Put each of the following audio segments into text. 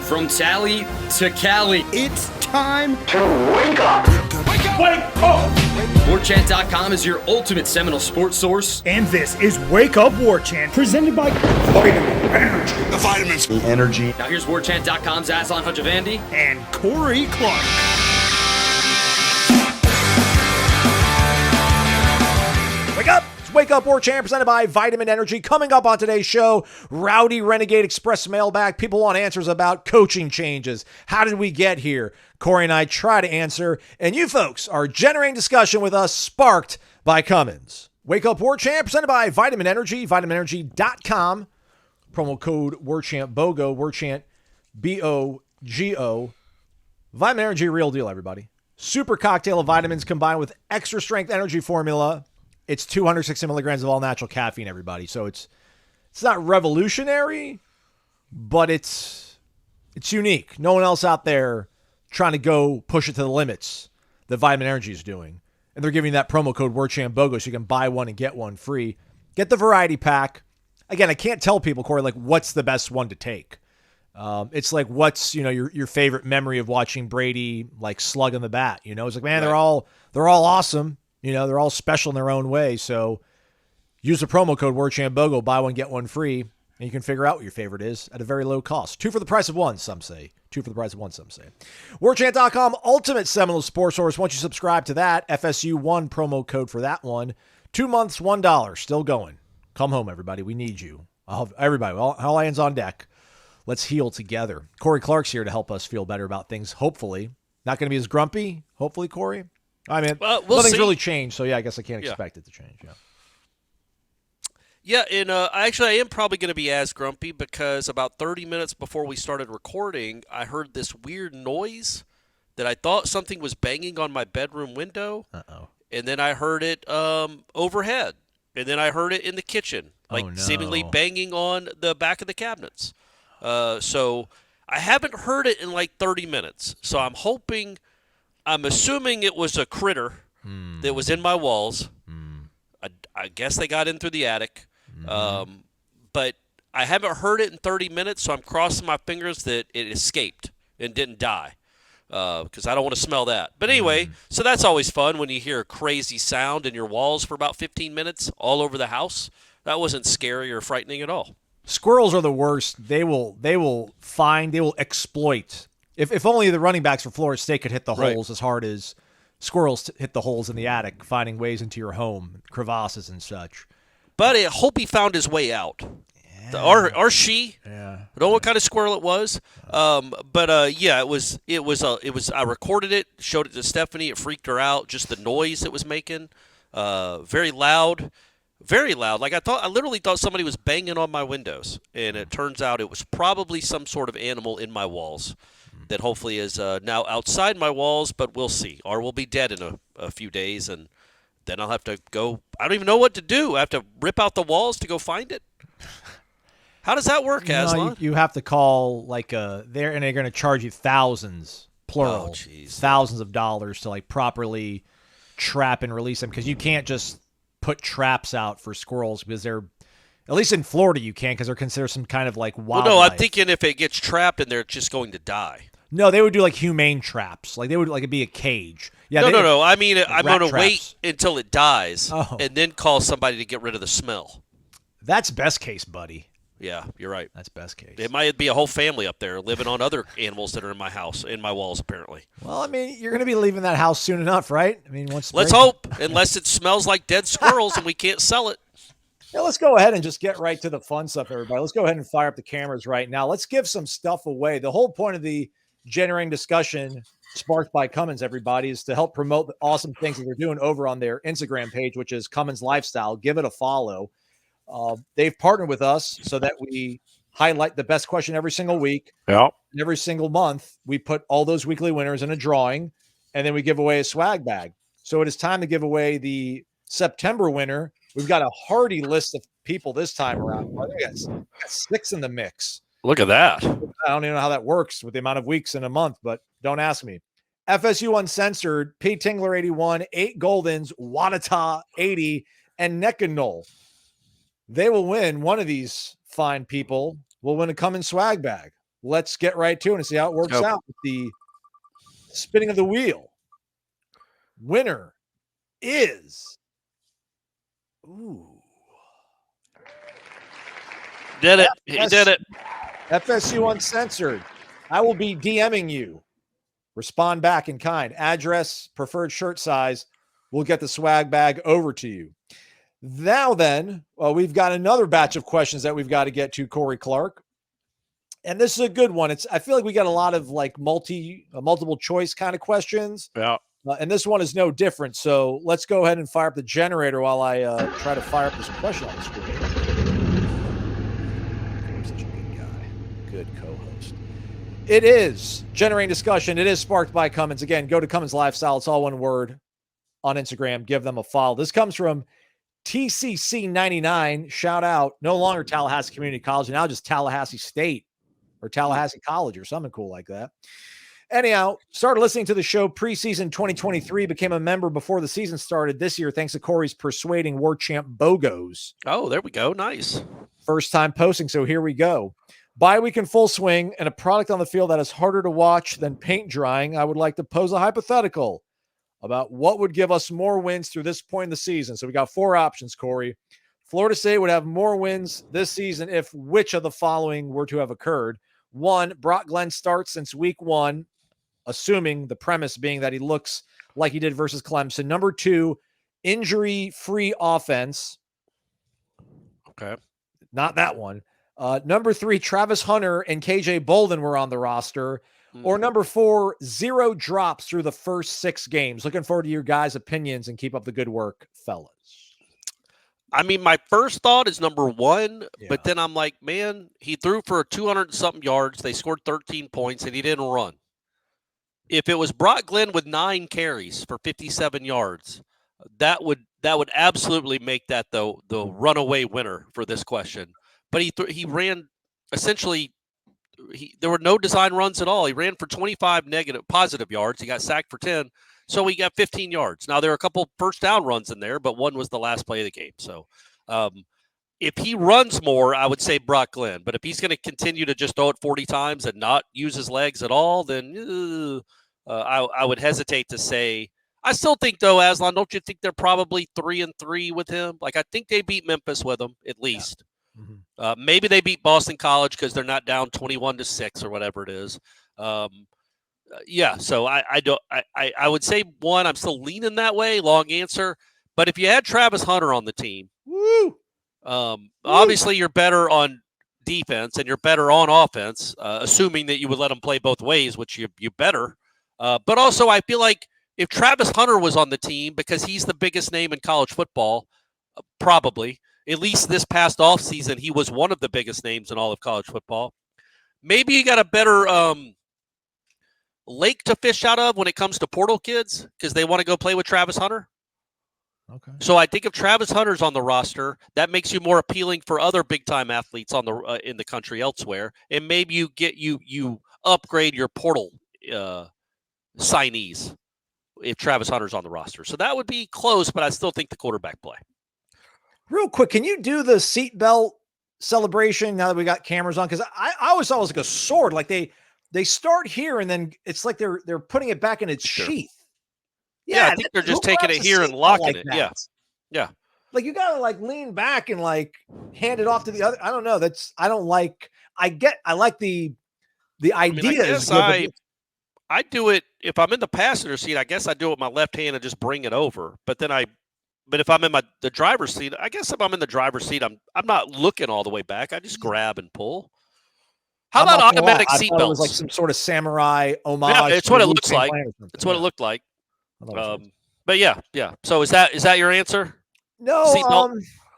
From Tally to Cali. It's time to wake up. Wake up! Wake up! Warchant.com is your ultimate Seminole sports source. And this is Wake Up Warchant, presented by Vitamin Energy. The vitamins. The energy. Now here's Warchant.com's Aslan Hajavandi and Corey Clark. Wake up! It's Wake Up Warchant presented by Vitamin Energy. Coming up on today's show, Rowdy Renegade Express mailbag. People want answers about coaching changes. How did we get here? Corey and I try to answer, and you folks are generating discussion with us, sparked by Cummins. Wake Up Warchant presented by Vitamin Energy, vitaminenergy.com. Promo code warchantbogo, warchant, B-O-G-O. Vitamin Energy, real deal, everybody. Super cocktail of vitamins combined with extra strength energy formula. It's 260 milligrams of all natural caffeine, everybody. So it's not revolutionary, but it's unique. No one else out there trying to go push it to the limits that Vitamin Energy is doing. And they're giving you that promo code warchantbogo so you can buy one and get one free. Get the variety pack. Again, I can't tell people, Corey, like what's the best one to take. It's like what's your favorite memory of watching Brady like slug on the bat. It's like, man, right. they're all awesome. They're all special in their own way. So use the promo code warchantbogo, buy one, get one free, and you can figure out what your favorite is at a very low cost. 2 for the price of 1, some say. 2 for the price of 1, some say. Warchant.com, ultimate Seminole sports source. Once you subscribe to that, FSU1 promo code for that one. 2 months, $1. Still going. Come home, everybody. We need you. Everybody, all hands on deck. Let's heal together. Corey Clark's here to help us feel better about things, hopefully. Not going to be as grumpy, hopefully, Corey. I mean, nothing's really changed, so yeah, I guess I can't expect it to change. Yeah, and I am probably going to be as grumpy because about 30 minutes before we started recording, I heard this weird noise that I thought something was banging on my bedroom window. Uh-oh. And then I heard it overhead. And then I heard it in the kitchen, seemingly banging on the back of the cabinets. So I haven't heard it in like 30 minutes. So I'm assuming it was a critter that was in my walls. I guess they got in through the attic. But I haven't heard it in 30 minutes, so I'm crossing my fingers that it escaped and didn't die because I don't want to smell that. But anyway, so that's always fun when you hear a crazy sound in your walls for about 15 minutes all over the house. That wasn't scary or frightening at all. Squirrels are the worst. They will exploit. If only the running backs for Florida State could hit the holes as hard as squirrels hit the holes in the attic, finding ways into your home, crevasses and such. But I hope he found his way out. Yeah. Or she. Yeah. I don't know what kind of squirrel it was. It was. I recorded it, showed it to Stephanie. It freaked her out. Just the noise it was making. Very loud. Very loud. Like I literally thought somebody was banging on my windows, and it turns out it was probably some sort of animal in my walls that hopefully is now outside my walls, but we'll see. Or we'll be dead in a few days, and then I'll have to go. I don't even know what to do. I have to rip out the walls to go find it. How does that work, Aslan? You have to call and they're going to charge you thousands, plural, thousands of dollars to like properly trap and release them, because you can't just put traps out for squirrels because they're, at least in Florida you can't, because they're considered some kind of like wildlife. Well, no, I'm thinking if it gets trapped in there, it's just going to die. No, they would do like humane traps. Like they would like it'd be a cage. Yeah. No. I mean, I'm going to traps. wait until it dies and then call somebody to get rid of the smell. That's best case, buddy. Yeah, you're right. That's best case. It might be a whole family up there living on other animals that are in my house, in my walls, apparently. Well, I mean, you're going to be leaving that house soon enough, right? I mean, let's hope, unless it smells like dead squirrels and we can't sell it. Yeah, let's go ahead and just get right to the fun stuff, everybody. Let's go ahead and fire up the cameras right now. Let's give some stuff away. The whole point of the generating discussion sparked by Cummins, everybody, is to help promote the awesome things that they're doing over on their Instagram page, which is Cummins Lifestyle. Give it a follow. They've partnered with us so that we highlight the best question every single week. Yeah. And every single month, we put all those weekly winners in a drawing, and then we give away a swag bag. So it is time to give away the September winner. We've got a hearty list of people this time around. I think that's 6 in the mix. Look at that. I don't even know how that works with the amount of weeks in a month, but don't ask me. FSU Uncensored, P. Tingler 81, 8 Goldens, Wadata 80, and Neck and Knoll. They will win. One of these fine people will win a Cummins swag bag. let's get right to it and see how it works out with the spinning of the wheel. Winner is Did it. He did it. FSU Uncensored. I will be DMing you. Respond back in kind. Address, preferred shirt size. We'll get the swag bag over to you. Now then, we've got another batch of questions that we've got to get to, Corey Clark. And this is a good one. I feel like we got a lot of like multiple choice kind of questions. Yeah. And this one is no different. So let's go ahead and fire up the generator while I try to fire up this question on the screen. You're such a good guy. Good co-host. It is generating discussion. It is sparked by Cummins. Again, go to Cummins Lifestyle. It's all one word on Instagram. Give them a follow. This comes from TCC99. Shout out. No longer Tallahassee Community College, now just Tallahassee State or Tallahassee College or something cool like that. Anyhow, started listening to the show preseason 2023, became a member before the season started this year thanks to Corey's persuading warchantbogos. Oh, there we go. Nice. First time posting, so here we go. Bye week in full swing and a product on the field that is harder to watch than paint drying. I would like to pose a hypothetical about what would give us more wins through this point in the season. So we got 4 options, Corey. Florida State would have more wins this season if which of the following were to have occurred. 1, Brock Glenn starts since week 1, assuming the premise being that he looks like he did versus Clemson. Number 2, injury-free offense. Okay. Not that one. Number 3, Travis Hunter and KJ Bolden were on the roster. Or number 4, 0 drops through the first 6 games. Looking forward to your guys' opinions and keep up the good work, fellas. I mean, my first thought is number 1, but then I'm like, man, he threw for 200-something yards. They scored 13 points, and he didn't run. If it was Brock Glenn with 9 carries for 57 yards, that would absolutely make that the runaway winner for this question. But he ran essentially. There were no design runs at all. He ran for 25 positive yards. He got sacked for 10, so he got 15 yards. Now, there are a couple first down runs in there, but one was the last play of the game. So if he runs more, I would say Brock Glenn. But if he's going to continue to just throw it 40 times and not use his legs at all, then I would hesitate to say. I still think, though, Aslan, don't you think they're probably 3-3 with him? Like, I think they beat Memphis with him, at least. Yeah. Mm-hmm. Maybe they beat Boston College because they're not down 21-6 or whatever it is. So I would say 1. I'm still leaning that way. Long answer, but if you had Travis Hunter on the team, obviously you're better on defense and you're better on offense, assuming that you would let him play both ways, which you better. But also, I feel like if Travis Hunter was on the team, because he's the biggest name in college football, probably. At least this past offseason, he was one of the biggest names in all of college football. Maybe he got a better lake to fish out of when it comes to portal kids because they want to go play with Travis Hunter. Okay. So I think if Travis Hunter's on the roster, that makes you more appealing for other big-time athletes on the in the country elsewhere, and maybe you upgrade your portal signees if Travis Hunter's on the roster. So that would be close, but I still think the quarterback play. Real quick, can you do the seatbelt celebration now that we got cameras on? Because I always thought it was like a sword. Like they start here and then it's like they're putting it back in its sheath. Yeah, I think they're just taking it here and locking it. That? Yeah. Like you gotta like lean back and like hand it off to the other. I don't know. I like the idea. I do it if I'm in the passenger seat. I guess I do it with my left hand and just bring it over. But if I'm in the driver's seat, I guess if I'm in the driver's seat, I'm not looking all the way back. I just grab and pull. How about automatic seatbelts? It was like some sort of samurai homage. Yeah, it's what it looks like. It's what it looked like. But yeah. So is that your answer? No.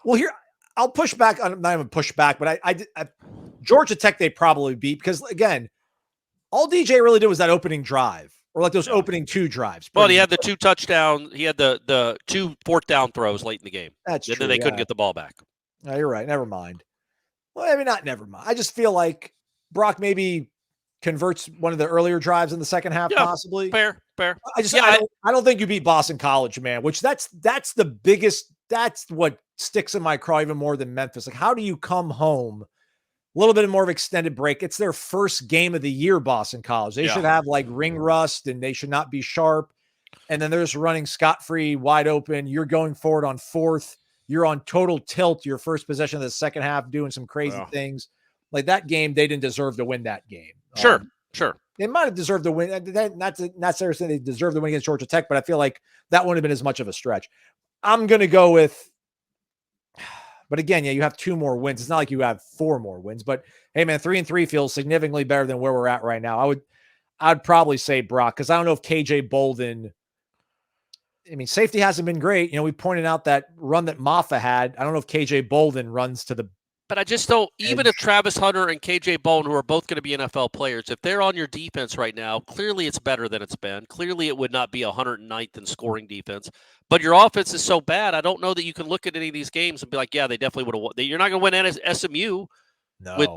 Well, here I'll push back. I'm not even push back, but I Georgia Tech they probably beat because again, all DJ really did was that opening drive. Or like those opening 2 drives. Well, he had the 2 touchdowns. He had the 2 4th down throws late in the game. That's true. And then they couldn't get the ball back. No, you're right. Never mind. Well, I mean, not never mind. I just feel like Brock maybe converts one of the earlier drives in the second half, possibly. Fair. I don't think you beat Boston College, man, which that's the biggest, that's what sticks in my craw even more than Memphis. Like, how do you come home little bit more of extended break. It's their first game of the year, Boston College. They should have like ring rust and they should not be sharp. And then they're just running scot-free, wide open. You're going forward on fourth. You're on total tilt your first possession of the second half, doing some crazy things. Like that game, they didn't deserve to win that game. Sure. They might have deserved to win. Not necessarily saying they deserved to win against Georgia Tech, but I feel like that wouldn't have been as much of a stretch. I'm going to go with, but again, you have 2 more wins. It's not like you have 4 more wins, but hey man, 3-3 feels significantly better than where we're at right now. I'd probably say Brock, because I don't know if KJ Bolden, I mean, safety hasn't been great. We pointed out that run that Maffa had. I don't know if KJ Bolden runs to the. But I just don't, even if Travis Hunter and KJ Bolden, who are both going to be NFL players, if they're on your defense right now, clearly it's better than it's been. Clearly it would not be 109th in scoring defense. But your offense is so bad, I don't know that you can look at any of these games and be like, yeah, they definitely would have won. You're not going to win SMU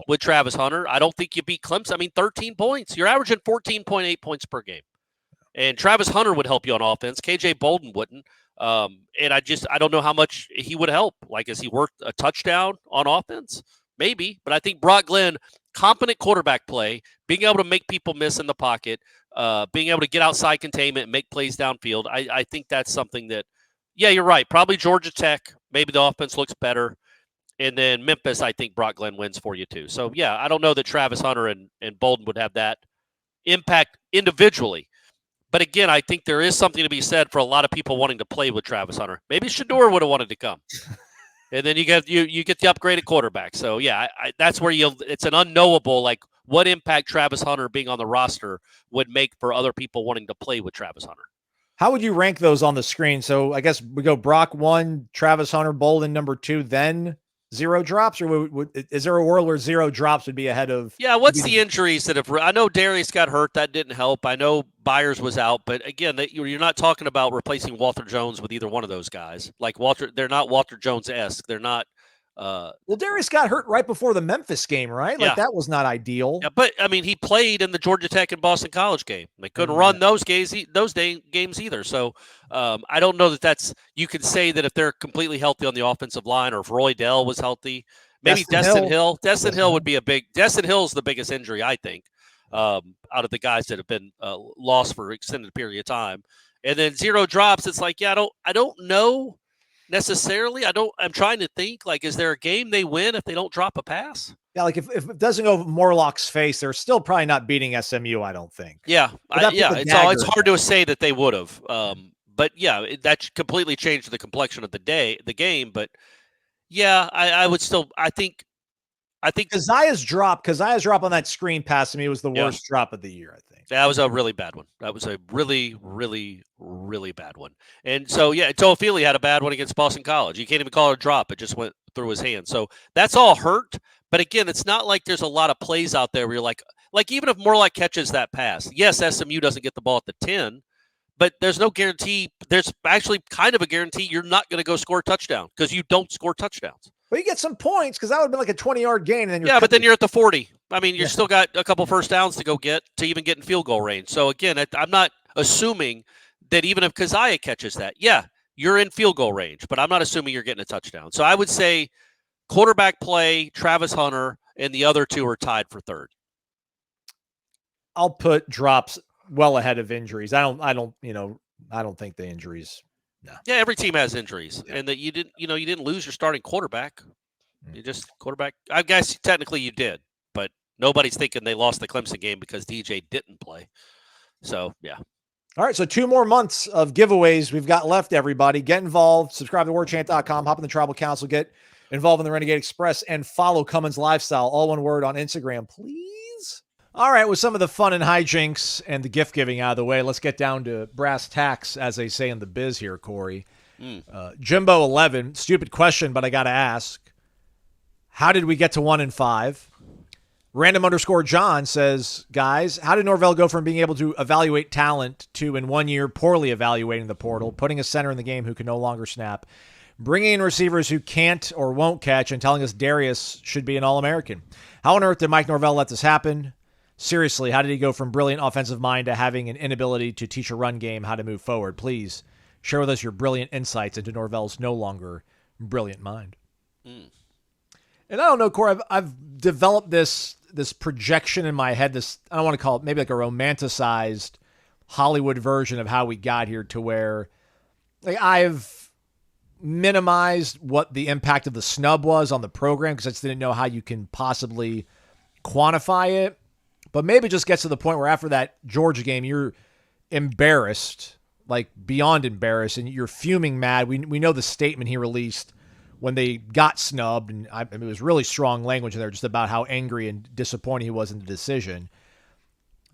with Travis Hunter. I don't think you beat Clemson. I mean, 13 points. You're averaging 14.8 points per game. And Travis Hunter would help you on offense. KJ Bolden wouldn't. And I don't know how much he would help. Like, has he worked a touchdown on offense? Maybe. But I think Brock Glenn, competent quarterback play, being able to make people miss in the pocket, being able to get outside containment and make plays downfield, I think that's something that, yeah, you're right. Probably Georgia Tech. Maybe the offense looks better. And then Memphis, I think Brock Glenn wins for you too. So, yeah, I don't know that Travis Hunter and Bolden would have that impact individually. But again, I think there is something to be said for a lot of people wanting to play with Travis Hunter. Maybe Shador would have wanted to come, and then you get the upgraded quarterback. So yeah, that's where it's an unknowable, like what impact Travis Hunter being on the roster would make for other people wanting to play with Travis Hunter. How would you rank those on the screen? So I guess we go Brock 1, Travis Hunter, Bolden number 2, then 0 drops, or is there a world where 0 drops would be ahead of? Yeah, what's the injuries that have? I know Darius got hurt, that didn't help. I know Byers was out, but again, you're not talking about replacing Walter Jones with either one of those guys. Like they're not Walter Jones-esque. They're not. Well, Darius got hurt right before the Memphis game, right? Like that was not ideal. Yeah, but I mean, he played in the Georgia Tech and Boston College game. They couldn't run those games either. So I don't know that you could say that if they're completely healthy on the offensive line, or if Roy Dell was healthy, maybe Destin Hill. Destin Hill would be Destin Hill's the biggest injury, I think, out of the guys that have been lost for an extended period of time. And then 0 drops. It's like, yeah, I don't know. Necessarily, I'm trying to think, like, is there a game they win if they don't drop a pass? Yeah, like if it doesn't go Morlock's face, they're still probably not beating SMU, I don't think. Yeah, it's hard to say that they would have. But yeah, that completely changed the complexion of the game. But yeah, I would still, I think Keziah's drop on that screen pass to me was the worst drop of the year, I think. That was a really bad one. That was a really, really, really bad one. And so, yeah, Toafili had a bad one against Boston College. You can't even call it a drop. It just went through his hand. So that's all hurt. But again, it's not like there's a lot of plays out there where you're like even if Morlock catches that pass, yes, SMU doesn't get the ball at the 10, but there's no guarantee. There's actually kind of a guarantee you're not going to go score a touchdown because you don't score touchdowns. Well, you get some points because that would have been like a 20-yard gain. And then but then you're at the 40. I mean, you still got a couple first downs to go get to even get in field goal range. So, again, I'm not assuming that even if Keziah catches that, you're in field goal range. But I'm not assuming you're getting a touchdown. So I would say quarterback play, Travis Hunter, and the other 2 are tied for 3rd. I'll put drops well ahead of injuries. I don't think the injuries. No. Yeah, every team has injuries, and that you didn't lose your starting quarterback. You just quarterback. I guess technically you did, but nobody's thinking they lost the Clemson game because DJ didn't play. So yeah. All right, so 2 more months of giveaways we've got left. Everybody, get involved. Subscribe to warchant.com. Hop in the Tribal Council. Get involved in the Renegade Express and follow Cummins Lifestyle, all one word, on Instagram, please. All right, with some of the fun and hijinks and the gift giving out of the way, let's get down to brass tacks, as they say in the biz here, Corey. Jimbo 11, stupid question, but I got to ask. How did we get to 1-5? Random_John says, guys, how did Norvell go from being able to evaluate talent to, in 1 year, poorly evaluating the portal, putting a center in the game who can no longer snap, bringing in receivers who can't or won't catch, and telling us Darius should be an All-American? How on earth did Mike Norvell let this happen? Seriously, how did he go from brilliant offensive mind to having an inability to teach a run game how to move forward? Please share with us your brilliant insights into Norvell's no longer brilliant mind. And I don't know, Corey, I've developed this projection in my head, this, I don't want to call it maybe like a romanticized Hollywood version of how we got here, to where like I've minimized what the impact of the snub was on the program because I just didn't know how you can possibly quantify it. But maybe it just gets to the point where after that Georgia game, you're embarrassed, like beyond embarrassed, and you're fuming mad. We know the statement he released when they got snubbed, and I mean, it was really strong language in there just about how angry and disappointed he was in the decision.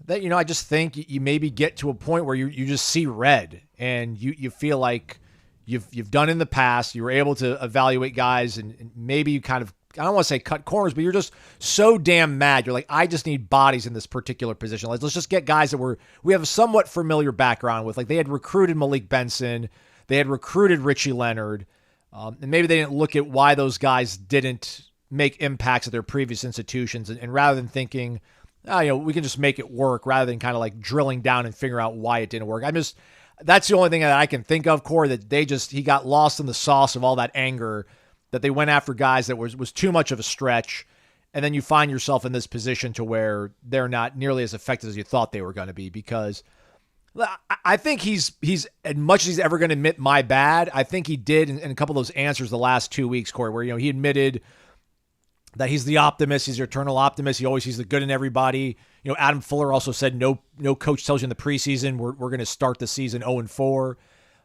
That, I just think you maybe get to a point where you just see red, and you feel like you've done in the past. You were able to evaluate guys, and maybe you kind of, I don't want to say cut corners, but you're just so damn mad. You're like, I just need bodies in this particular position. Let's just get guys that we have a somewhat familiar background with. Like they had recruited Malik Benson, they had recruited Richie Leonard, and maybe they didn't look at why those guys didn't make impacts at their previous institutions, and rather than thinking, we can just make it work, rather than kind of like drilling down and figure out why it didn't work. That's the only thing that I can think of, Corey, that he got lost in the sauce of all that anger, that they went after guys that was too much of a stretch, and then you find yourself in this position to where they're not nearly as effective as you thought they were going to be. Because I think he's as much as he's ever going to admit my bad, I think he did in a couple of those answers the last 2 weeks, Corey, where he admitted that he's the optimist, he's the eternal optimist. He always sees the good in everybody. Adam Fuller also said no coach tells you in the preseason we're going to start the season 0-4.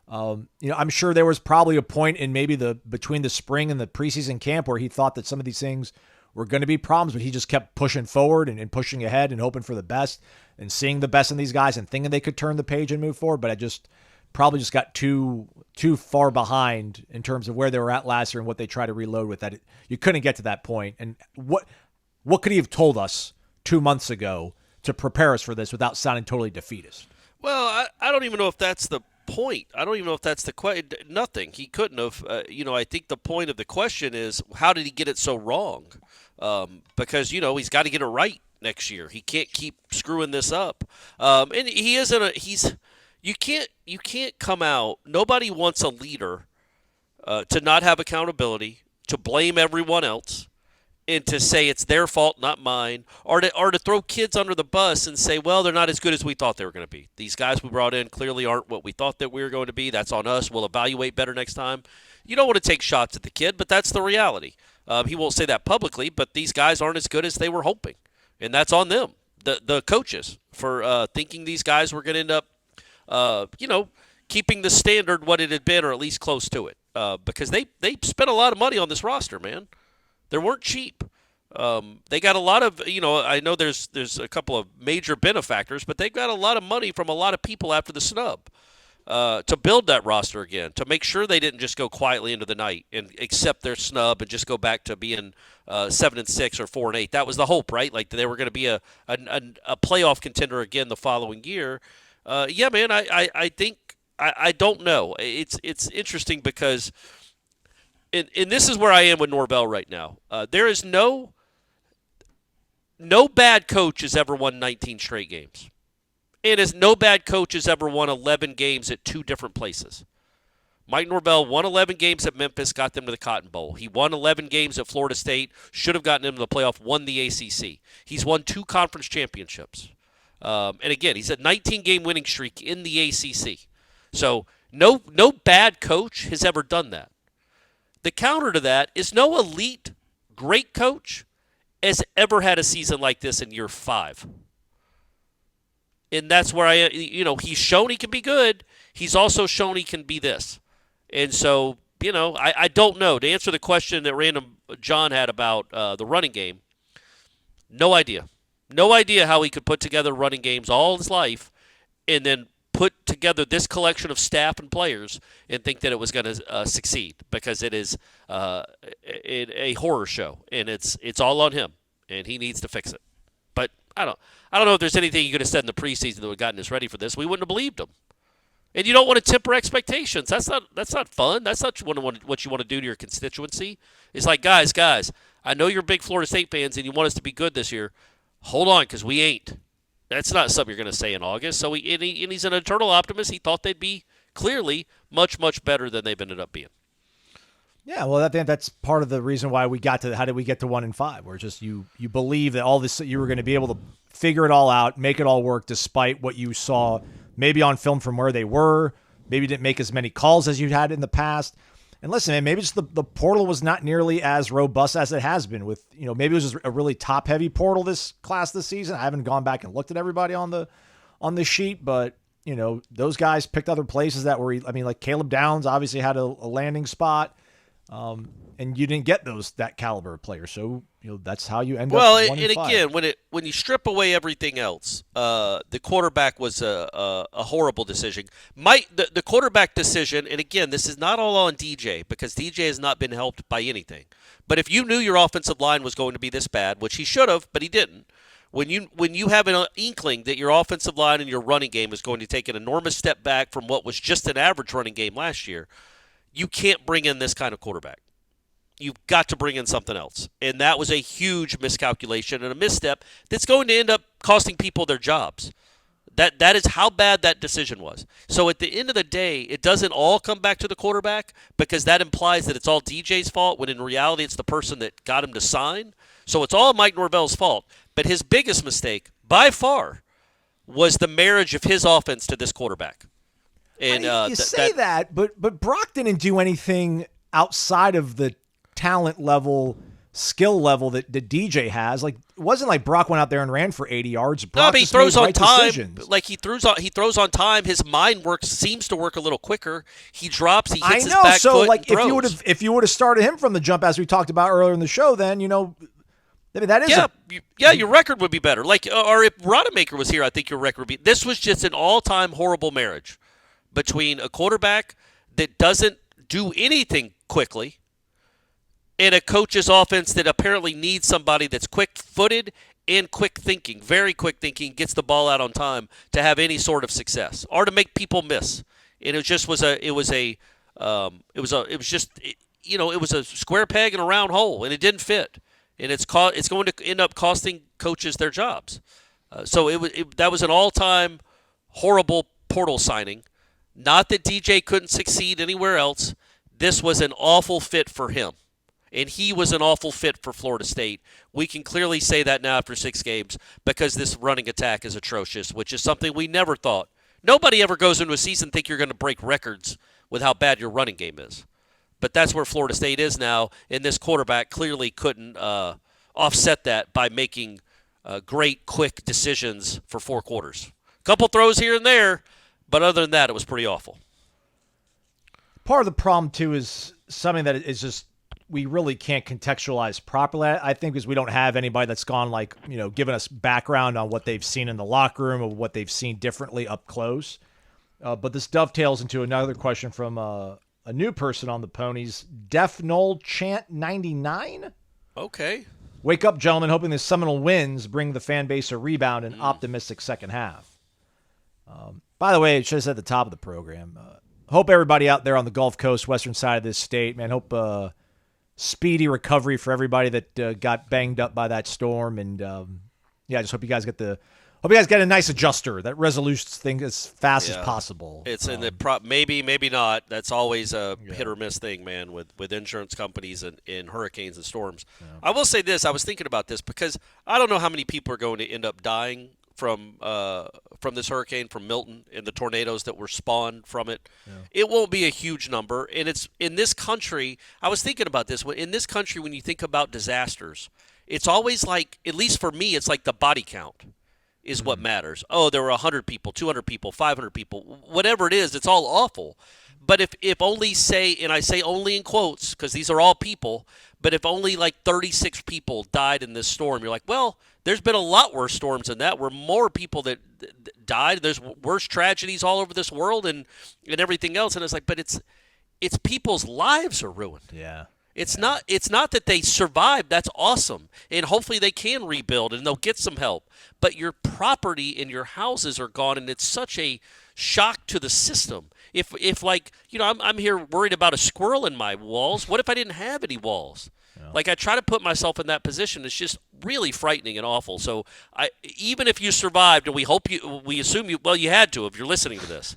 I'm sure there was probably a point in maybe between the spring and the preseason camp where he thought that some of these things were going to be problems, but he just kept pushing forward and pushing ahead and hoping for the best and seeing the best in these guys and thinking they could turn the page and move forward. But I probably just got too far behind in terms of where they were at last year and what they tried to reload with. That you couldn't get to that point. And what could he have told us 2 months ago to prepare us for this without sounding totally defeatist? Well, I don't even know if that's the point. I don't even know if that's the question. Nothing. He couldn't have. I think the point of the question is, how did he get it so wrong? Because he's got to get it right next year. He can't keep screwing this up. And he isn't. You can't come out. Nobody wants a leader to not have accountability, to blame everyone else, and to say it's their fault, not mine, or to throw kids under the bus and say, well, they're not as good as we thought they were going to be. These guys we brought in clearly aren't what we thought that we were going to be. That's on us. We'll evaluate better next time. You don't want to take shots at the kid, but that's the reality. He won't say that publicly, but these guys aren't as good as they were hoping, and that's on them, the coaches, for thinking these guys were going to end up keeping the standard what it had been, or at least close to it, because they spent a lot of money on this roster, man. They weren't cheap. They got a lot of, I know there's a couple of major benefactors, but they got a lot of money from a lot of people after the snub to build that roster again, to make sure they didn't just go quietly into the night and accept their snub and just go back to being 7-6 or 4-8. That was the hope, right? Like they were going to be a playoff contender again the following year. Yeah, man, I think I don't know. It's interesting because, and this is where I am with Norvell right now. There is no bad coach has ever won 19 straight games, and no bad coach has ever won 11 games at two different places. Mike Norvell won 11 games at Memphis, got them to the Cotton Bowl. He won 11 games at Florida State, should have gotten them to the playoff, won the ACC. He's won 2 conference championships. And again, he's a 19-game winning streak in the ACC. So no bad coach has ever done that. The counter to that is no elite, great coach has ever had a season like this in year 5. And that's where he's shown he can be good. He's also shown he can be this. And so, I don't know. To answer the question that Random John had about the running game, no idea. No idea how he could put together running games all his life and then put together this collection of staff and players and think that it was going to succeed, because it is a horror show, and it's all on him, and he needs to fix it. But I don't know if there's anything you could have said in the preseason that would have gotten us ready for this. We wouldn't have believed him. And you don't want to temper expectations. That's not fun. That's not what you want to do to your constituency. It's like, guys, I know you're big Florida State fans and you want us to be good this year. Hold on, because we ain't. That's not something you're going to say in August. So he's an eternal optimist. He thought they'd be clearly much, much better than they've ended up being. Yeah, well, I think that's part of the reason why we got to how did we get to 1-5? Where just you believe that all this you were going to be able to figure it all out, make it all work, despite what you saw maybe on film from where they were. Maybe didn't make as many calls as you had in the past. And listen, man, maybe just the portal was not nearly as robust as it has been. With maybe it was just a really top heavy portal this season. I haven't gone back and looked at everybody on the sheet, but those guys picked other places that were. I mean, like Caleb Downs obviously had a landing spot. And you didn't get that caliber of player, so that's how you end up. Well, and again, when you strip away everything else, the quarterback was a horrible decision. The quarterback decision, and again, this is not all on DJ because DJ has not been helped by anything. But if you knew your offensive line was going to be this bad, which he should have, but he didn't. When you have an inkling that your offensive line and your running game is going to take an enormous step back from what was just an average running game last year, you can't bring in this kind of quarterback. You've got to bring in something else. And that was a huge miscalculation and a misstep that's going to end up costing people their jobs. That is how bad that decision was. So at the end of the day, it doesn't all come back to the quarterback because that implies that it's all DJ's fault when in reality it's the person that got him to sign. So it's all Mike Norvell's fault. But his biggest mistake, by far, was the marriage of his offense to this quarterback. And you say that, but Brock didn't do anything outside of the talent level, skill level that DJ has. Like it wasn't like Brock went out there and ran for 80 yards. Brock but he throws on time. Decisions. Like he throws on time. His mind seems to work a little quicker. He drops. He hits his back so foot. Like and if you would have started him from the jump as we talked about earlier in the show, then I mean, that is your record would be better. Like or if Rodemaker was here, I think your record would be. This was just an all-time horrible marriage between a quarterback that doesn't do anything quickly and a coach's offense that apparently needs somebody that's quick-footed and quick-thinking, very quick-thinking, gets the ball out on time to have any sort of success or to make people miss. And it just was a square peg in a round hole, and it didn't fit. And it's going to end up costing coaches their jobs. So that was an all-time horrible portal signing. Not that DJ couldn't succeed anywhere else. This was an awful fit for him. And he was an awful fit for Florida State. We can clearly say that now after 6 games because this running attack is atrocious, which is something we never thought. Nobody ever goes into a season think you're going to break records with how bad your running game is. But that's where Florida State is now, and this quarterback clearly couldn't offset that by making great, quick decisions for 4 quarters. A couple throws here and there, but other than that, it was pretty awful. Part of the problem, too, is something that is just we really can't contextualize properly, I think, because we don't have anybody that's gone, giving us background on what they've seen in the locker room or what they've seen differently up close. But this dovetails into another question from a new person on the Ponies, Def Nole Chant 99. Okay. Wake up, gentlemen, hoping the Seminole wins bring the fan base a rebound and optimistic second half. By the way, it should have said at the top of the program. Hope everybody out there on the Gulf Coast, western side of this state, man, hope speedy recovery for everybody that got banged up by that storm. And I just hope you guys get a nice adjuster that resolutions things as fast as possible. It's in the maybe not. That's always a hit or miss thing, man, with insurance companies and hurricanes and storms. Yeah. I will say this. I was thinking about this because I don't know how many people are going to end up dying from this hurricane, from Milton, and the tornadoes that were spawned from it. Yeah. It won't be a huge number. And it's in this country, I was thinking about this. In this country, when you think about disasters, it's always like, at least for me, it's like the body count is what matters. Oh, there were 100 people, 200 people, 500 people, whatever it is, it's all awful. But if only say, and I say only in quotes because these are all people, but if only like 36 people died in this storm, you're like, well, there's been a lot worse storms than that where more people that died. There's worse tragedies all over this world and everything else. And it's like, but it's people's lives are ruined. Yeah. It's not that they survived. That's awesome. And hopefully they can rebuild and they'll get some help. But your property and your houses are gone, and it's such a shock to the system. If like, I'm here worried about a squirrel in my walls. What if I didn't have any walls? Yeah. Like, I try to put myself in that position. It's just really frightening and awful. So even if you survived, and we assume you had to if you're listening to this.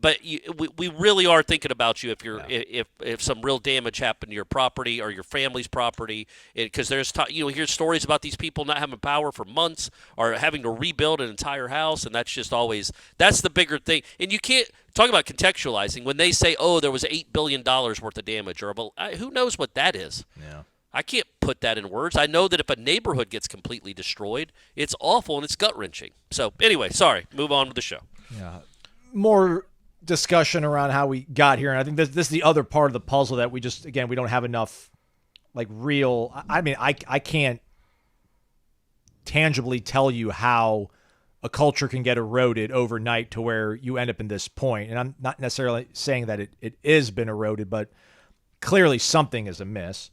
But we really are thinking about you if some real damage happened to your property or your family's property, because there's hear stories about these people not having power for months or having to rebuild an entire house, and that's the bigger thing. And you can't talk about contextualizing when they say, oh, there was $8 billion worth of damage, or who knows what that is. Yeah. I can't put that in words. I know that if a neighborhood gets completely destroyed, it's awful and it's gut-wrenching. So anyway, sorry, move on with the show. Yeah. More discussion around how we got here, and I think this is the other part of the puzzle that we don't have enough real. I mean, I can't tangibly tell you how a culture can get eroded overnight to where you end up in this point. And I'm not necessarily saying that it is been eroded, but clearly something is amiss.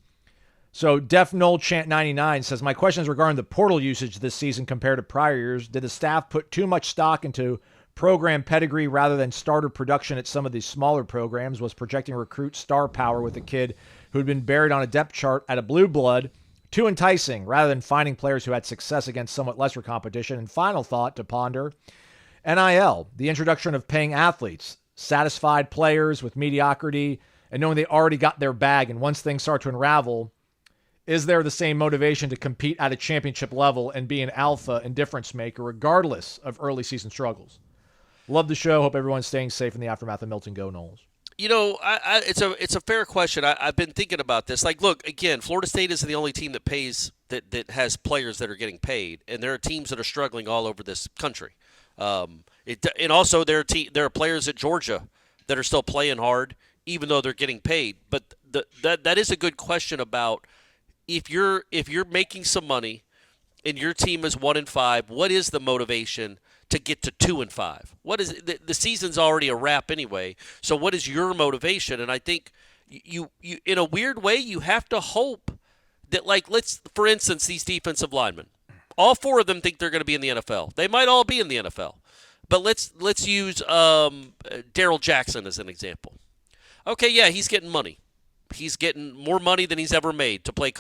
So Def Noel Chant 99 says, my question is regarding the portal usage this season compared to prior years. Did the staff put too much stock into program pedigree rather than starter production at some of these smaller programs? Was projecting recruit star power with a kid who had been buried on a depth chart at a blue blood too enticing rather than finding players who had success against somewhat lesser competition? And final thought to ponder, NIL, the introduction of paying athletes, satisfied players with mediocrity and knowing they already got their bag, and once things start to unravel, is there the same motivation to compete at a championship level and be an alpha and difference maker regardless of early season struggles? Love the show. Hope everyone's staying safe in the aftermath of Milton. Go Noles. It's a fair question. I've been thinking about this. Look, again, Florida State isn't the only team that pays that has players that are getting paid, and there are teams that are struggling all over this country. And also there are players at Georgia that are still playing hard, even though they're getting paid. But that is a good question about if you're making some money and your team is 1-5, what is the motivation to get to 2-5? What is the season's already a wrap anyway? So what is your motivation? And I think you in a weird way you have to hope that, let's, for instance, these defensive linemen, all four of them think they're going to be in the NFL. They might all be in the NFL, but let's use Darrell Jackson as an example. Okay, yeah, he's getting money. He's getting more money than he's ever made to play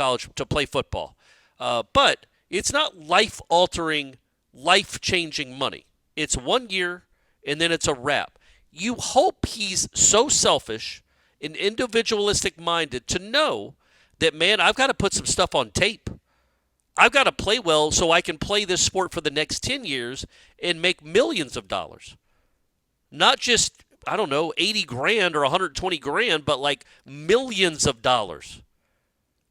football. But it's not life-altering, life-changing money. It's 1 year, and then it's a wrap. You hope he's so selfish and individualistic-minded to know that, man, I've got to put some stuff on tape. I've got to play well so I can play this sport for the next 10 years and make millions of dollars. Not just, I don't know, 80 grand or 120 grand, but millions of dollars.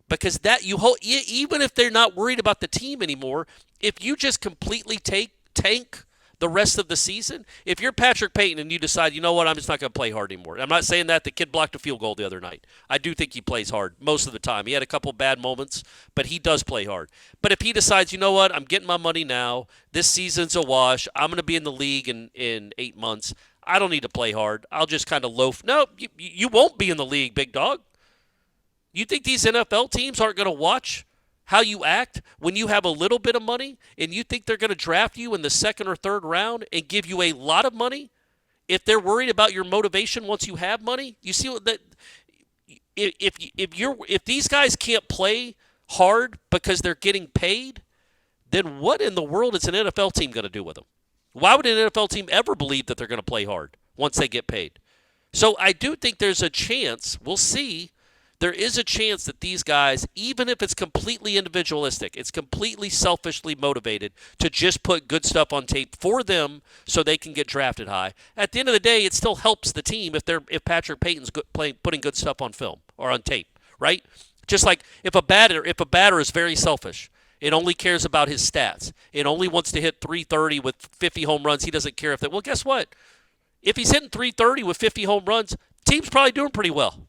Because that you hope, even if they're not worried about the team anymore, if you just completely tank the rest of the season, if you're Patrick Payton and you decide, you know what, I'm just not going to play hard anymore. I'm not saying that. The kid blocked a field goal the other night. I do think he plays hard most of the time. He had a couple bad moments, but he does play hard. But if he decides, you know what, I'm getting my money now, this season's a wash, I'm going to be in the league in 8 months, I don't need to play hard, I'll just kind of loaf. No, you won't be in the league, big dog. You think these NFL teams aren't going to watch how you act when you have a little bit of money, and you think they're going to draft you in the second or third round and give you a lot of money if they're worried about your motivation once you have money? You see that if these guys can't play hard because they're getting paid, then what in the world is an NFL team going to do with them? Why would an NFL team ever believe that they're going to play hard once they get paid? So I do think there's a chance, we'll see, there is a chance that these guys, even if it's completely individualistic, it's completely selfishly motivated to just put good stuff on tape for them so they can get drafted high. At the end of the day, it still helps the team if Patrick Payton's putting good stuff on film or on tape, right? Just like if a batter is very selfish, it only cares about his stats. It only wants to hit 330 with 50 home runs. He doesn't care if that. Well, guess what? If he's hitting 330 with 50 home runs, the team's probably doing pretty well.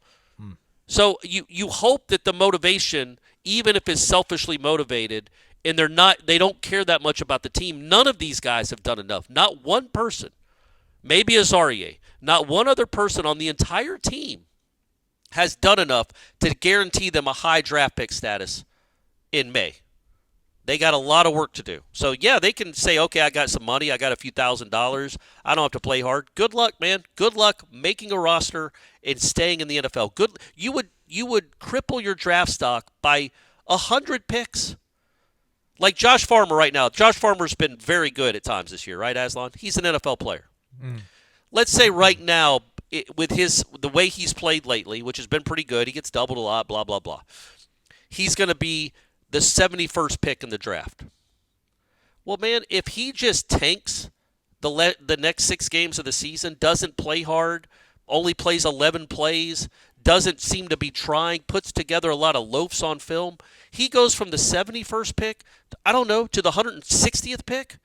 So you hope that the motivation, even if it's selfishly motivated, and they don't care that much about the team. None of these guys have done enough. Not one person, maybe Azarie, not one other person on the entire team has done enough to guarantee them a high draft pick status in May. They got a lot of work to do. So, yeah, they can say, okay, I got some money. I got a few $1,000s. I don't have to play hard. Good luck, man. Good luck making a roster and staying in the NFL. You would cripple your draft stock by 100 picks. Like Josh Farmer right now. Josh Farmer's been very good at times this year, right, Aslan? He's an NFL player. Let's say right now, with the way he's played lately, which has been pretty good, he gets doubled a lot, blah, blah, blah. He's going to be the 71st pick in the draft. Well, man, if he just tanks the next 6 games of the season, doesn't play hard, only plays 11 plays, doesn't seem to be trying, puts together a lot of loafs on film, he goes from the 71st pick, I don't know, to the 160th pick.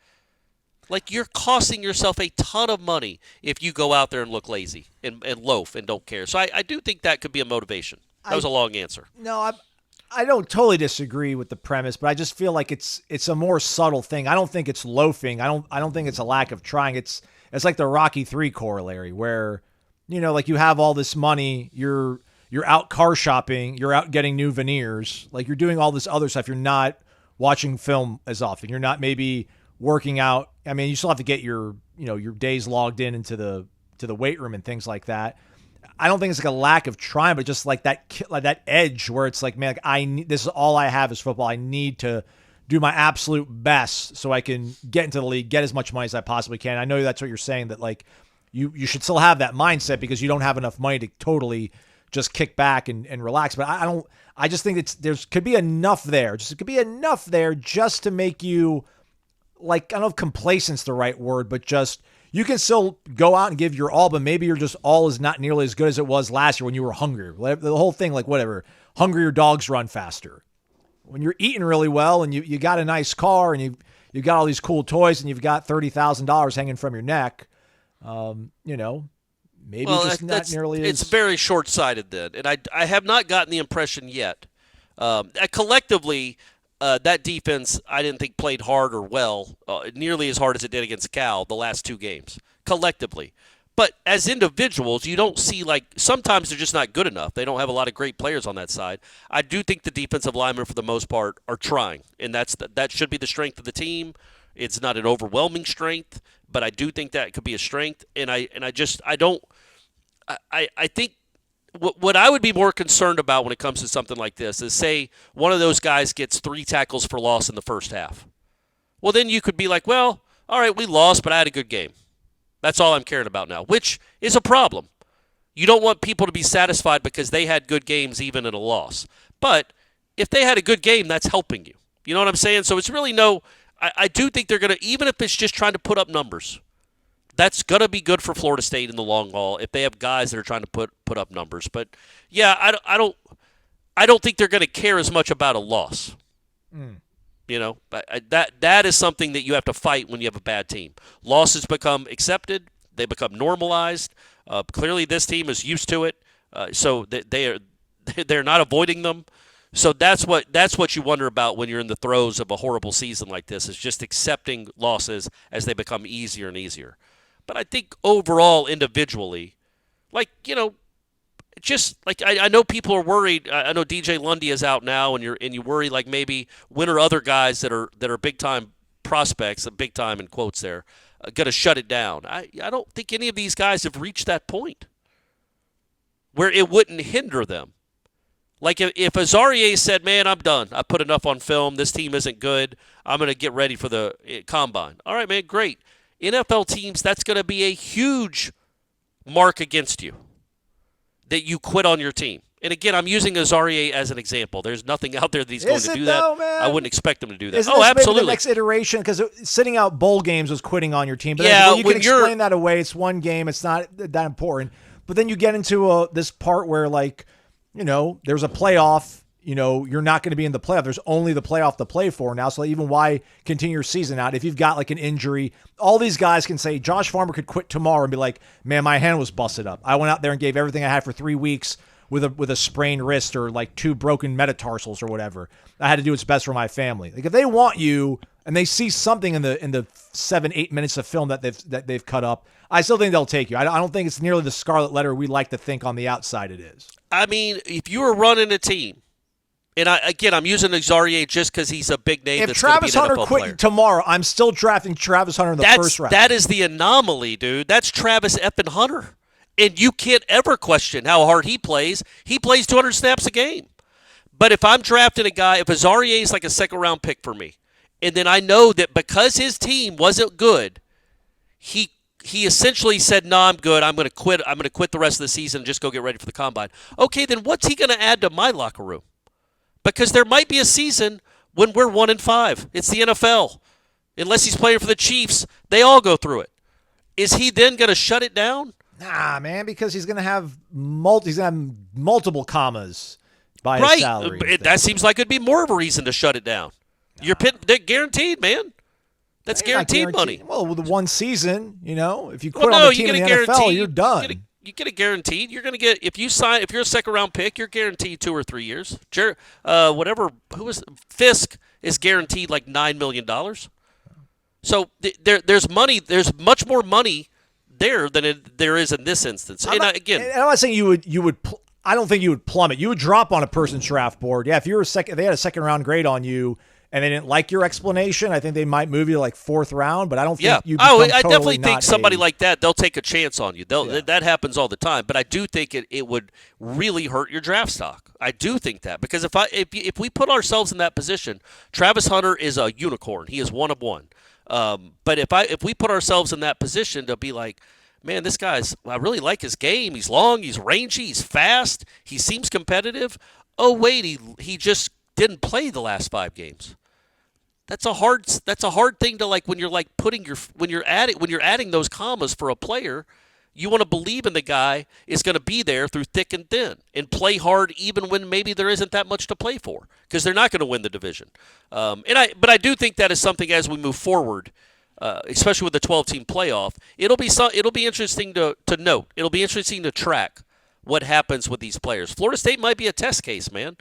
Like, you're costing yourself a ton of money if you go out there and look lazy and loaf and don't care. So I do think that could be a motivation. That was a long answer. No, I don't totally disagree with the premise, but I just feel like it's a more subtle thing. I don't think it's loafing. I don't think it's a lack of trying. It's like the Rocky III corollary where, like you have all this money, you're out car shopping, you're out getting new veneers, like you're doing all this other stuff. You're not watching film as often. You're not maybe working out. I mean, you still have to get your days logged into the weight room and things like that. I don't think it's like a lack of trying, but just like that edge where it's like, man, this is all I have is football. I need to do my absolute best so I can get into the league, get as much money as I possibly can. I know that's what you're saying, that like you should still have that mindset because you don't have enough money to totally just kick back and relax. But I just think could be enough there. It could be enough there just to make you, like, I don't know if complacent's the right word, but just you can still go out and give your all, but maybe your just all is not nearly as good as it was last year when you were hungry. The whole thing, like whatever, hungrier dogs run faster. When you're eating really well and you got a nice car and you got all these cool toys and you've got $30,000 hanging from your neck, maybe just not nearly as... It's very short-sighted then, and I have not gotten the impression yet. Collectively, that defense, I didn't think played hard or well, nearly as hard as it did against Cal the last 2 games, collectively. But as individuals, you don't see, like, sometimes they're just not good enough. They don't have a lot of great players on that side. I do think the defensive linemen, for the most part, are trying, and that should be the strength of the team. It's not an overwhelming strength, but I do think that could be a strength. And I think what I would be more concerned about when it comes to something like this is, say, one of those guys gets 3 tackles for loss in the first half. Well, then you could be like, well, all right, we lost, but I had a good game. That's all I'm caring about now, which is a problem. You don't want people to be satisfied because they had good games even in a loss. But if they had a good game, that's helping you. You know what I'm saying? So it's really I do think they're going to, even if it's just trying to put up numbers, that's going to be good for Florida State in the long haul if they have guys that are trying to put up numbers. But, yeah, I don't think they're going to care as much about a loss. That is something that you have to fight when you have a bad team. Losses become accepted. They become normalized. Clearly this team is used to it, so they're not avoiding them. So that's what you wonder about when you're in the throes of a horrible season like this, is just accepting losses as they become easier and easier. But I think overall, individually, just like I know people are worried. I know DJ Lundy is out now, and you worry like maybe when are other guys that are big time prospects, big time in quotes there, going to shut it down. I don't think any of these guys have reached that point where it wouldn't hinder them. Like if Azarie said, man, I'm done. I put enough on film. This team isn't good. I'm going to get ready for the combine. All right, man, great. NFL teams, that's going to be a huge mark against you that you quit on your team. And again, I'm using Azarie as an example. There's nothing out there that he's going to do that. Man? I wouldn't expect him to do that. Isn't absolutely. Maybe the next iteration, because sitting out bowl games was quitting on your team. But yeah, you can explain that away. It's one game. It's not that important. But then you get into this part where, like, there's a playoff. You're not going to be in the playoff. There's only the playoff to play for now. So even why continue your season out? If you've got like an injury, all these guys can say, Josh Farmer could quit tomorrow and be like, man, my hand was busted up. I went out there and gave everything I had for 3 weeks with a sprained wrist or like 2 broken metatarsals or whatever. I had to do what's best for my family. Like if they want you and they see something in the 7-8 minutes of film that they've cut up, I still think they'll take you. I don't think it's nearly the scarlet letter we like to think on the outside it is. I mean, if you were running a team, and I'm using Azarie just because he's a big name. If Travis Hunter quit tomorrow, I'm still drafting Travis Hunter in the first round. That is the anomaly, dude. That's Travis effing Hunter. And you can't ever question how hard he plays. He plays 200 snaps a game. But if I'm drafting a guy, if Azaria is like a second-round pick for me, and then I know that because his team wasn't good, he essentially said, "No, I'm good. I'm going to quit. I'm going to quit the rest of the season and just go get ready for the combine." Okay, then what's he going to add to my locker room? Because there might be a season when we're 1-5. It's the NFL. Unless he's playing for the Chiefs, they all go through it. Is he then going to shut it down? Nah, man, because he's going to have multiple commas by his salary. That seems like it'd be more of a reason to shut it down. They're guaranteed, man. That's guaranteed money. Well, with the one season, if you quit on the team in the NFL, you're done. You get a guaranteed. You're going to get if you're a second round pick, you're guaranteed 2 or 3 years. Fisk is guaranteed like $9 million. So there's money. There's much more money there than there is in this instance. I'm not saying you would. I don't think you would plummet. You would drop on a person's draft board. Yeah, if you were if they had a second round grade on you and they didn't like your explanation, I think they might move you to like 4th round. But I don't think you. I definitely think somebody like that, they'll take a chance on you. That happens all the time. But I do think it would really hurt your draft stock. I do think that because if we put ourselves in that position, Travis Hunter is a unicorn. He is one of one. But if we put ourselves in that position to be like, man, this guy's, I really like his game. He's long, he's rangy, he's fast, he seems competitive. Oh wait, he just didn't play the last 5 games. That's a hard thing to like when you're adding those commas for a player. You want to believe in the guy is going to be there through thick and thin and play hard even when maybe there isn't that much to play for because they're not going to win the division. But I do think that is something as we move forward, especially with the 12-team playoff, it'll be interesting to note. It'll be interesting to track what happens with these players. Florida State might be a test case, man.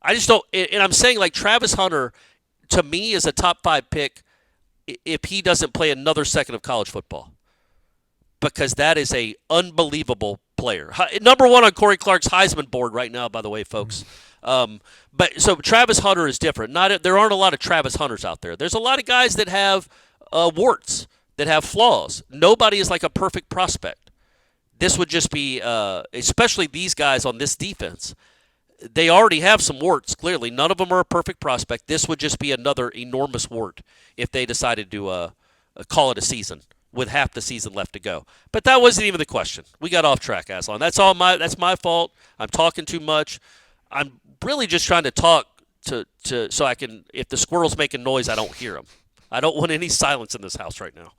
I just don't – and I'm saying like Travis Hunter to me is a top 5 pick if he doesn't play another second of college football. Because that is a unbelievable player. Number 1 on Corey Clark's Heisman board right now, by the way, folks. But so Travis Hunter is different. There aren't a lot of Travis Hunters out there. There's a lot of guys that have warts, that have flaws. Nobody is like a perfect prospect. This would just be, especially these guys on this defense, they already have some warts, clearly. None of them are a perfect prospect. This would just be another enormous wart if they decided to call it a season with half the season left to go. But that wasn't even the question. We got off track, Aslan. That's my fault. I'm talking too much. I'm really just trying to talk so I can, if the squirrel's making noise, I don't hear them. I don't want any silence in this house right now.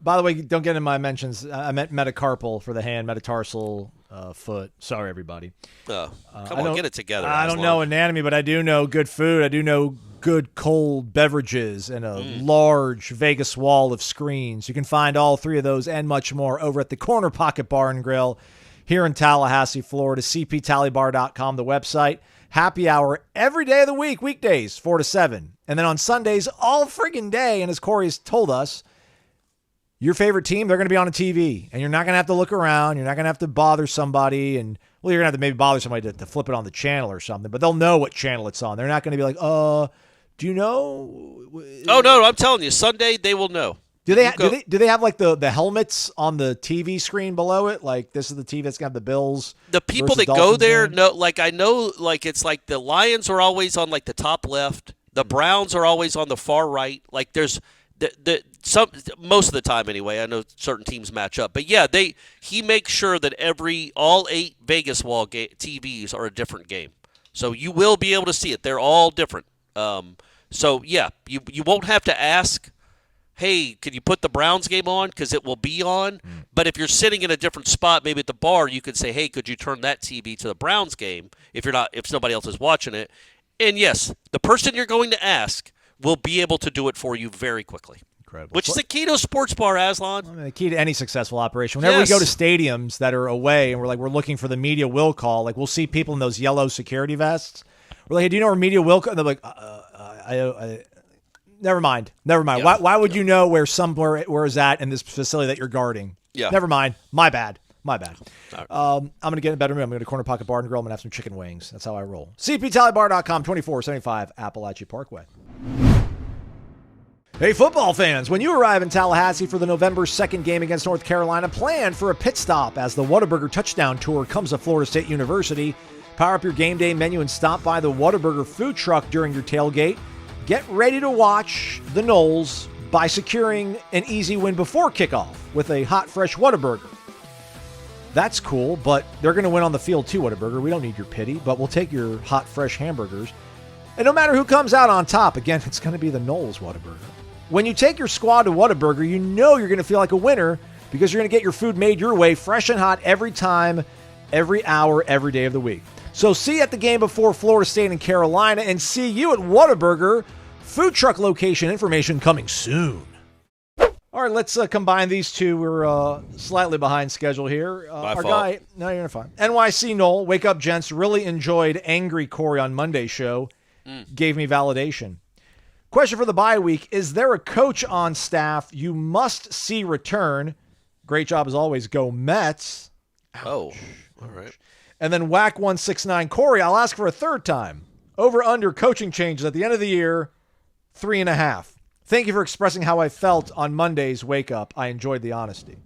By the way, don't get in my mentions. I meant metacarpal for the hand, metatarsal foot. Sorry, everybody. Come on, get it together. I don't know anatomy, but I do know good food. I do know good cold beverages and a large Vegas wall of screens. You can find all 3 of those and much more over at the Corner Pocket Bar and Grill here in Tallahassee, Florida. cptallybar.com, the website. Happy hour every day of the week, weekdays, 4 to 7. And then on Sundays, all friggin' day. And as Corey's told us, your favorite team, they're going to be on a TV. And you're not going to have to look around. You're not going to have to bother somebody. And, well, you're going to have to maybe bother somebody to flip it on the channel or something. But they'll know what channel it's on. They're not going to be like, do you know? Oh, no, I'm telling you. Sunday, they will know. Do they have like the helmets on the TV screen below it? Like this is the TV that's got the Bills. The people that go there know. Like I know, like it's like the Lions are always on like the top left. The Browns are always on the far right. Like there's most of the time anyway. I know certain teams match up, but yeah, he makes sure that all 8 Vegas wall TVs are a different game, so you will be able to see it. They're all different. So yeah, you won't have to ask, hey, can you put the Browns game on? Because it will be on. But if you're sitting in a different spot, maybe at the bar, you could say, hey, could you turn that TV to the Browns game if somebody else is watching it? And yes, the person you're going to ask will be able to do it for you very quickly. Incredible. Which is the key to a sports bar, Aslan. I mean, the key to any successful operation. Whenever we go to stadiums that are away and we're looking for the media will call, like we'll see people in those yellow security vests. We're like, hey, do you know where media will call? And they're like, never mind. Yeah. Why would you know where is that in this facility that you're guarding? Yeah. Never mind. My bad. Right. I'm going to get in a better mood. I'm going to Corner Pocket Bar and Grill. I'm going to have some chicken wings. That's how I roll. cptallybar.com, 2475 Appalachia Parkway. Hey, football fans, when you arrive in Tallahassee for the November 2nd game against North Carolina, plan for a pit stop as the Whataburger Touchdown Tour comes to Florida State University. Power up your game day menu and stop by the Whataburger food truck during your tailgate. Get ready to watch the Noles by securing an easy win before kickoff with a hot, fresh Whataburger. That's cool, but they're going to win on the field too, Whataburger. We don't need your pity, but we'll take your hot, fresh hamburgers. And no matter who comes out on top, again, it's going to be the Noles Whataburger. When you take your squad to Whataburger, you know you're going to feel like a winner because you're going to get your food made your way, fresh and hot every time, every hour, every day of the week. So see you at the game before Florida State and Carolina, and see you at Whataburger. Food truck location information coming soon. All right, let's combine these two. We're slightly behind schedule here. My fault. Guy, no, you're fine. NYC Noel, wake up, gents. Really enjoyed Angry Corey on Monday's show. Gave me validation. Question for the bye week: is there a coach on staff you must see return? Great job as always. Go Mets. Ouch. Oh, all right. And then Whack 169 Corey. I'll ask for a third time. Over under coaching changes at the end of the year. 3.5. Thank you for expressing how I felt on Monday's Wake Up. I enjoyed the honesty.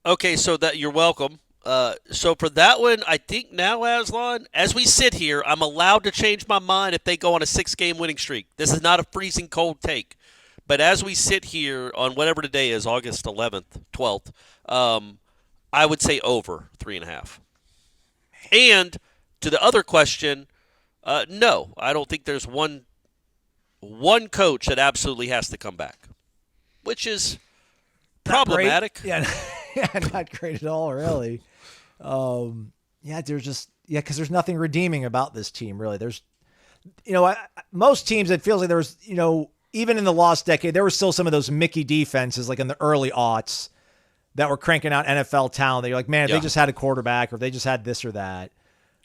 Okay, so that you're welcome. So for that one, I think now, Aslan, as we sit here, I'm allowed to change my mind if they go on a 6-game winning streak. This is not a freezing cold take. But as we sit here on whatever today is, August 11th, 12th, I would say over 3.5. And to the other question, no, I don't think there's one coach that absolutely has to come back, which is problematic. Yeah, not great at all, really. Because there's nothing redeeming about this team, really. There's, most teams, it feels like there's, even in the lost decade, there were still some of those Mickey defenses, like in the early aughts, that were cranking out NFL talent. That you're like, man, if they just had a quarterback, or if they just had this or that.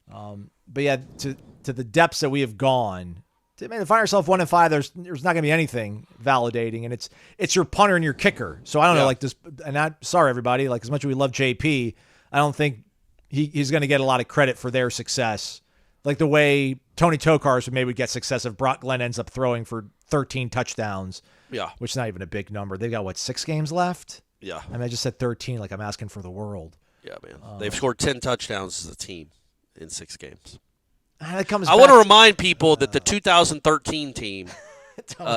But yeah, to the depths that we have gone, to find yourself 1-5, there's not going to be anything validating, and it's your punter and your kicker. So I don't know, like this, and sorry everybody, like as much as we love JP, I don't think he's going to get a lot of credit for their success, like the way Tony Tokarz would get success if Brock Glenn ends up throwing for 13 touchdowns. Yeah, which is not even a big number. They've got 6 games left. Yeah, I just said 13, like I'm asking for the world. Yeah, man, they've scored 10 touchdowns as a team in 6 games. I want to remind people that the 2013 team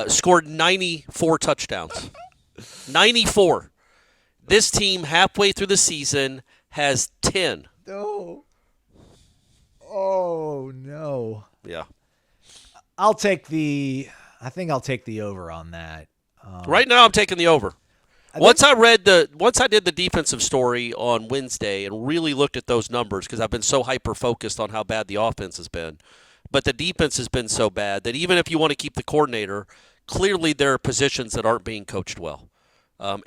scored 94 touchdowns. 94. This team, halfway through the season, has 10. No. Oh, no. Yeah. I think I'll take the over on that. Right now, I'm taking the over. Once I did the defensive story on Wednesday and really looked at those numbers, because I've been so hyper-focused on how bad the offense has been, but the defense has been so bad that even if you want to keep the coordinator, clearly there are positions that aren't being coached well. So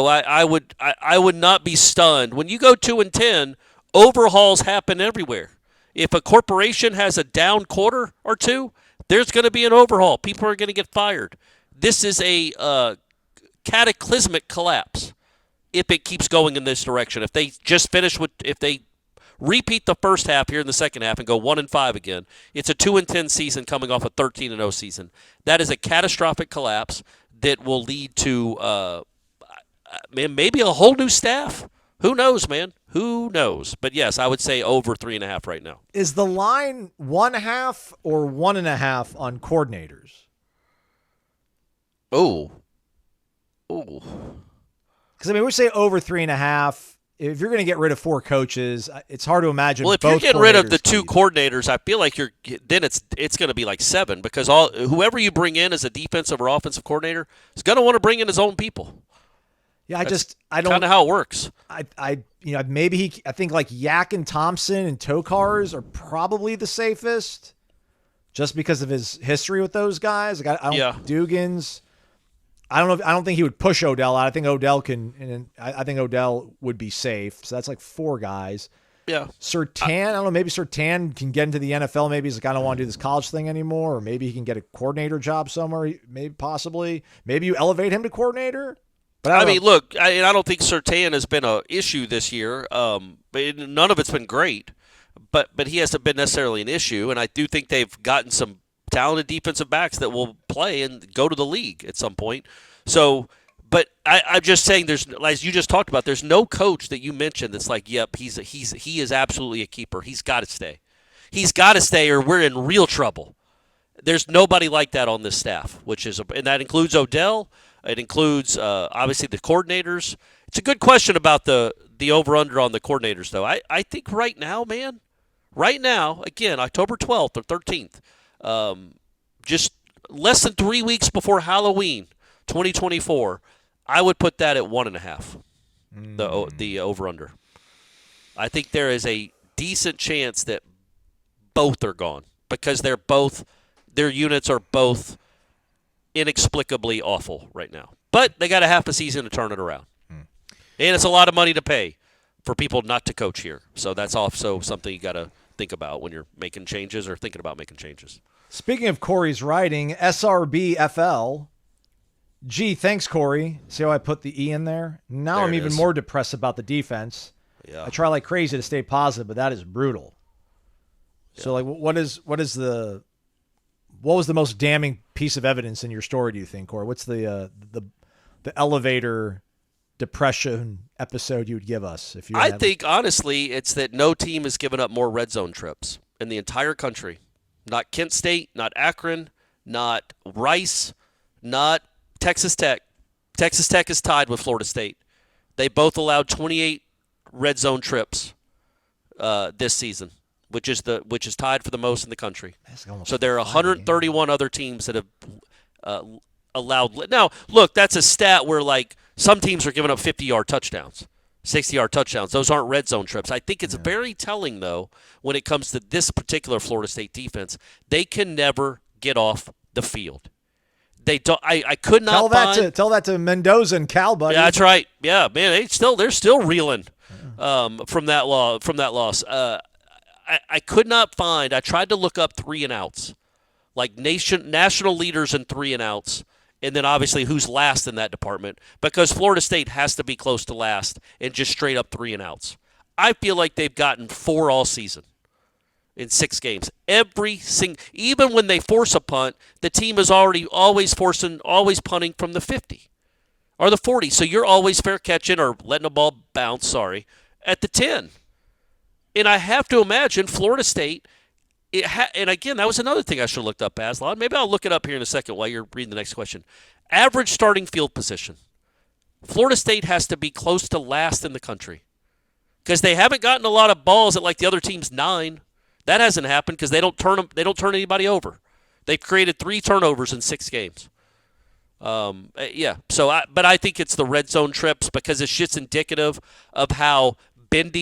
I would not be stunned. When you go 2-10, overhauls happen everywhere. If a corporation has a down quarter or two, there's going to be an overhaul. People are going to get fired. This is a cataclysmic collapse if it keeps going in this direction. If they just if they repeat the first half here in the second half and go 1-5 again, it's a 2-10 season coming off a 13-0 season. That is a catastrophic collapse that will lead to maybe a whole new staff. Who knows, man? Who knows? But yes, I would say over 3.5 right now. Is the line 1.5 or 1.5 on coordinators? Oh. Because we say over 3.5. If you're going to get rid of 4 coaches, it's hard to imagine. Well, if you're getting rid of the 2 coordinators, I feel like it's going to be like 7, because whoever you bring in as a defensive or offensive coordinator is going to want to bring in his own people. Yeah, I don't kind of how it works. I think like Yak and Thompson and Tokarz are probably the safest, just because of his history with those guys. Like Dugans. I don't think he would push Odell out. I think Odell I think Odell would be safe. So that's like 4 guys. Yeah. Surtain, I don't know. Maybe Surtain can get into the NFL. Maybe he's like, I don't want to do this college thing anymore. Or maybe he can get a coordinator job somewhere. Maybe possibly. Maybe you elevate him to coordinator. But I don't think Surtain has been an issue this year. But none of it's been great. But he hasn't been necessarily an issue. And I do think they've gotten some talented defensive backs that will play and go to the league at some point. So, But I'm just saying, there's, as you just talked about, there's no coach that you mentioned that's like, yep, he is absolutely a keeper. He's got to stay. He's got to stay, or we're in real trouble. There's nobody like that on this staff, and that includes Odell. It includes obviously the coordinators. It's a good question about the over/under on the coordinators, though. I think right now, man, again, October 12th or 13th, just less than 3 weeks before Halloween, 2024, I would put that at 1.5. The over/under. I think there is a decent chance that both are gone because their units are both inexplicably awful right now. But they got a half a season to turn it around. And it's a lot of money to pay for people not to coach here. So that's also something you got to think about when you're making changes or thinking about making changes. Speaking of Corey's writing, SRBFL. Gee, thanks, Corey. See how I put the E in there? Now I'm even more depressed about the defense. Yeah. I try like crazy to stay positive, but that is brutal. Yeah. So, like, what was the most damning piece of evidence in your story, do you think, Corey? What's the elevator depression episode you would give us? I think, honestly, it's that no team has given up more red zone trips in the entire country. Not Kent State, not Akron, not Rice, not Texas Tech. Texas Tech is tied with Florida State. They both allowed 28 red zone trips this season, which is tied for the most in the country. So there are 131 other teams that have allowed. Now, look, that's a stat where like some teams are giving up 50-yard touchdowns, 60-yard touchdowns. Those aren't red zone trips. I think it's very telling, though, when it comes to this particular Florida State defense. They can never get off the field. They don't. I could not tell that to Mendoza and Cal, buddy. Yeah, that's right. Yeah, man, they're still reeling from that loss. I could not find. I tried to look up 3-and-outs, like national leaders in 3-and-outs, and then obviously who's last in that department, because Florida State has to be close to last and just straight up 3-and-outs. I feel like they've gotten 4 all season in 6 games. Even when they force a punt, the team is always punting from the 50 or the 40. So you're always fair catching or letting the ball bounce, at the 10. And I have to imagine Florida State, and again, that was another thing I should have looked up, Aslan. Maybe I'll look it up here in a second while you're reading the next question. Average starting field position. Florida State has to be close to last in the country because they haven't gotten a lot of balls at like the other team's 9. That hasn't happened because they don't turn anybody over. They've created 3 turnovers in 6 games. But I think it's the red zone trips because it's just indicative of how bend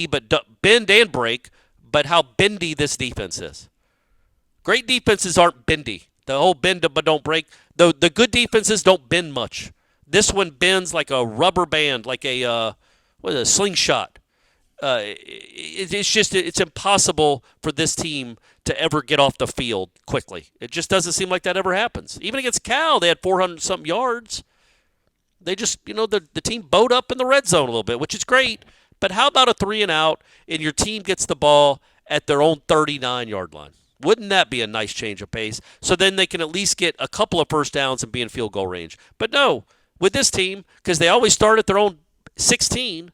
and break, but how bendy this defense is. Great defenses aren't bendy. The whole bend but don't break. The good defenses don't bend much. This one bends like a rubber band, like a slingshot. It's impossible for this team to ever get off the field quickly. It just doesn't seem like that ever happens. Even against Cal, they had 400-something yards. They just, the team bowed up in the red zone a little bit, which is great. But how about a 3-and-out and your team gets the ball at their own 39-yard line? Wouldn't that be a nice change of pace? So then they can at least get a couple of first downs and be in field goal range. But no, with this team, because they always start at their own 16,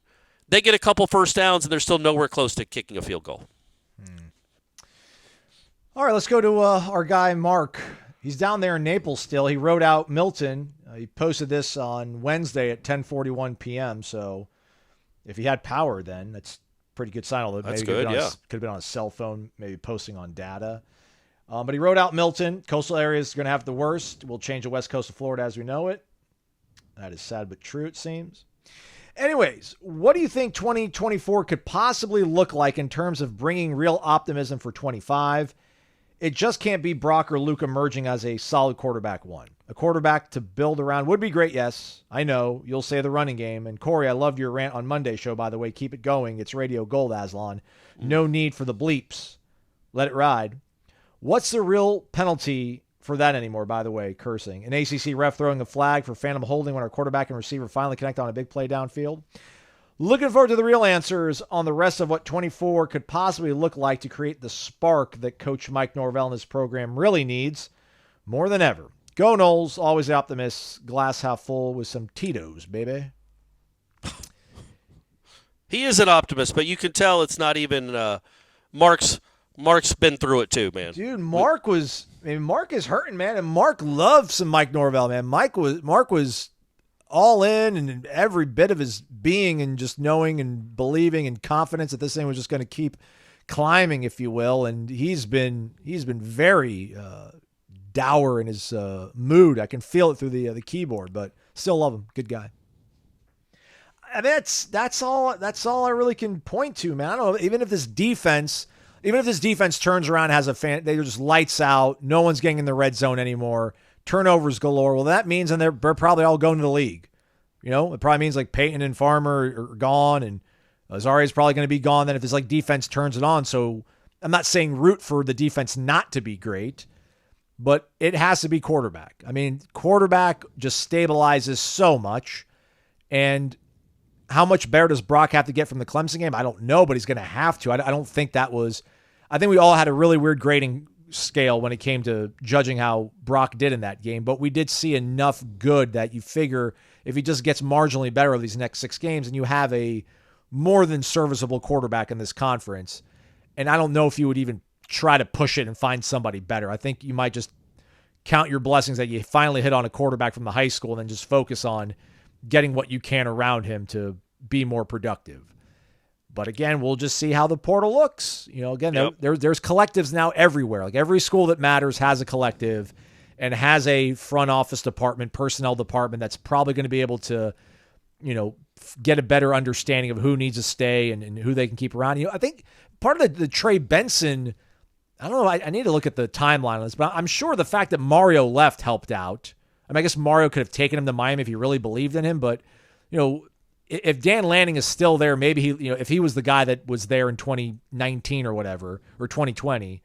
they get a couple first downs and they're still nowhere close to kicking a field goal. All right, let's go to our guy, Mark. He's down there in Naples still. He wrote out Milton. He posted this on Wednesday at 10:41 p.m., so if he had power then, that's a pretty good sign. Although that's maybe good, could have been on a cell phone, maybe posting on data. But he wrote out Milton. Coastal area is going to have the worst. We'll change the west coast of Florida as we know it. That is sad but true, it seems. Anyways, what do you think 2024 could possibly look like in terms of bringing real optimism for 25? It just can't be Brock or Luke emerging as a solid quarterback one. A quarterback to build around would be great, yes. I know. You'll say the running game. And Corey, I loved your rant on Monday's show, by the way. Keep it going. It's radio gold, Aslan. No need for the bleeps. Let it ride. What's the real penalty for that anymore, by the way, cursing? An ACC ref throwing a flag for phantom holding when our quarterback and receiver finally connect on a big play downfield. Looking forward to the real answers on the rest of what 24 could possibly look like to create the spark that Coach Mike Norvell and his program really needs more than ever. Go Noles, always the optimist. Glass half full with some Tito's, baby. He is an optimist, but you can tell it's not even Mark's been through it too, man. Dude, Mark is hurting, man, and Mark loved some Mike Norvell, man. Mark was all in and every bit of his being and just knowing and believing and confidence that this thing was just going to keep climbing, if you will. And he's been very dour in his mood. I can feel it through the keyboard, but still love him. Good guy. I mean, that's all I really can point to, man. I don't know. Even if this defense turns around and has they're just lights out. No one's getting in the red zone anymore. Turnovers galore. Well, that means they're probably all going to the league. You know, it probably means like Peyton and Farmer are gone, and Azari is probably going to be gone. Then if this like defense turns it on, so I'm not saying root for the defense not to be great, but it has to be quarterback. I mean, quarterback just stabilizes so much, and how much better does Brock have to get from the Clemson game? I don't know, but he's going to have to. I don't think that was – I think we all had a really weird grading scale when it came to judging how Brock did in that game, but we did see enough good that you figure if he just gets marginally better over these next 6 games and you have a more than serviceable quarterback in this conference, and I don't know if you would even try to push it and find somebody better. I think you might just count your blessings that you finally hit on a quarterback from the high school and then just focus on getting what you can around him to be more productive. But again, we'll just see how the portal looks. You know, again, there's collectives now everywhere. Like every school that matters has a collective and has a front office department, personnel department that's probably going to be able to, you know, get a better understanding of who needs to stay and who they can keep around. You know, I think part of the Trey Benson, I don't know, I need to look at the timeline on this, but I'm sure the fact that Mario left helped out. I mean, I guess Mario could have taken him to Miami if he really believed in him, but, you know, if Dan Lanning is still there, maybe he, you know, if he was the guy that was there in 2019 or whatever, or 2020,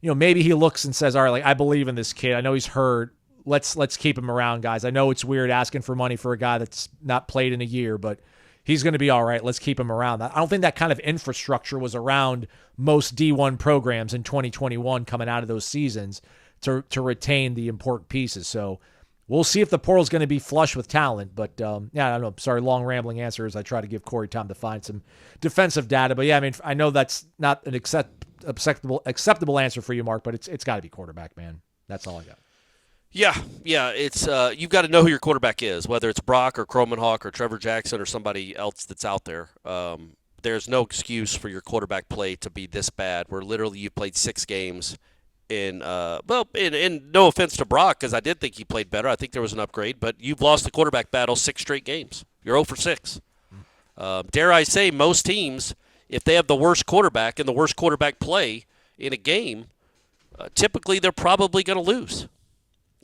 you know, maybe he looks and says, all right, like, I believe in this kid. I know he's hurt. Let's keep him around, guys. I know it's weird asking for money for a guy that's not played in a year, but he's going to be all right. Let's keep him around. I don't think that kind of infrastructure was around most D1 programs in 2021 coming out of those seasons to retain the important pieces. So we'll see if the portal is going to be flush with talent. But, yeah, I don't know. Sorry, long rambling answer as I try to give Corey time to find some defensive data. But, yeah, I mean, I know that's not an acceptable answer for you, Mark, but it's got to be quarterback, man. That's all I got. Yeah, it's you've got to know who your quarterback is, whether it's Brock or Cromanhawk or Trevor Jackson or somebody else that's out there. There's no excuse for your quarterback play to be this bad, where literally you played 6 games in no offense to Brock, because I did think he played better. I think there was an upgrade, but you've lost the quarterback battle 6 straight games. You're 0 for 6. Dare I say, most teams, if they have the worst quarterback and the worst quarterback play in a game, typically they're probably going to lose.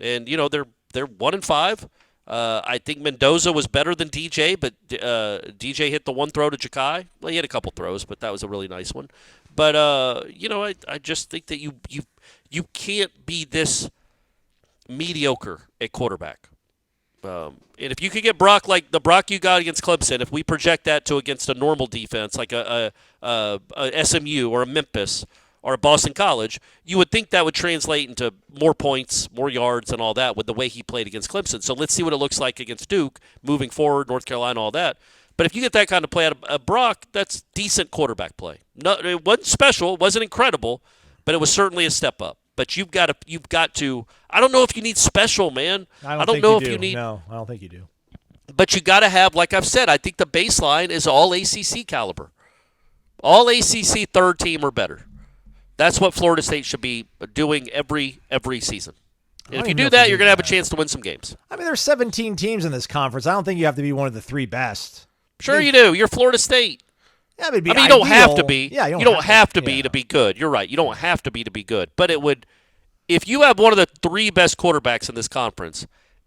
And, you know, they're 1-5. I think Mendoza was better than DJ, but DJ hit the one throw to Ja'Kai. Well, he had a couple throws, but that was a really nice one. But, you know, I just think that you can't be this mediocre at quarterback. And if you could get Brock like the Brock you got against Clemson, if we project that to against a normal defense like a SMU or a Memphis or a Boston College, you would think that would translate into more points, more yards, and all that with the way he played against Clemson. So let's see what it looks like against Duke, moving forward, North Carolina, all that. But if you get that kind of play out of Brock, that's decent quarterback play. No, it wasn't special, it wasn't incredible, but it was certainly a step up. But you've got to. I don't know if you need special, man. I don't know if you need. No, I don't think you do. But you got to have, like I've said, I think the baseline is all ACC caliber, all ACC third team or better. That's what Florida State should be doing every season. And if you do that, you're going to have a chance to win some games. I mean, there's 17 teams in this conference. I don't think you have to be one of the 3 best. Sure you do. You're Florida State. Yeah, I mean, you don't have to be. Yeah, you don't have to be to be good. You're right. You don't have to be good. But it would, if you have one of the 3 best quarterbacks in this conference,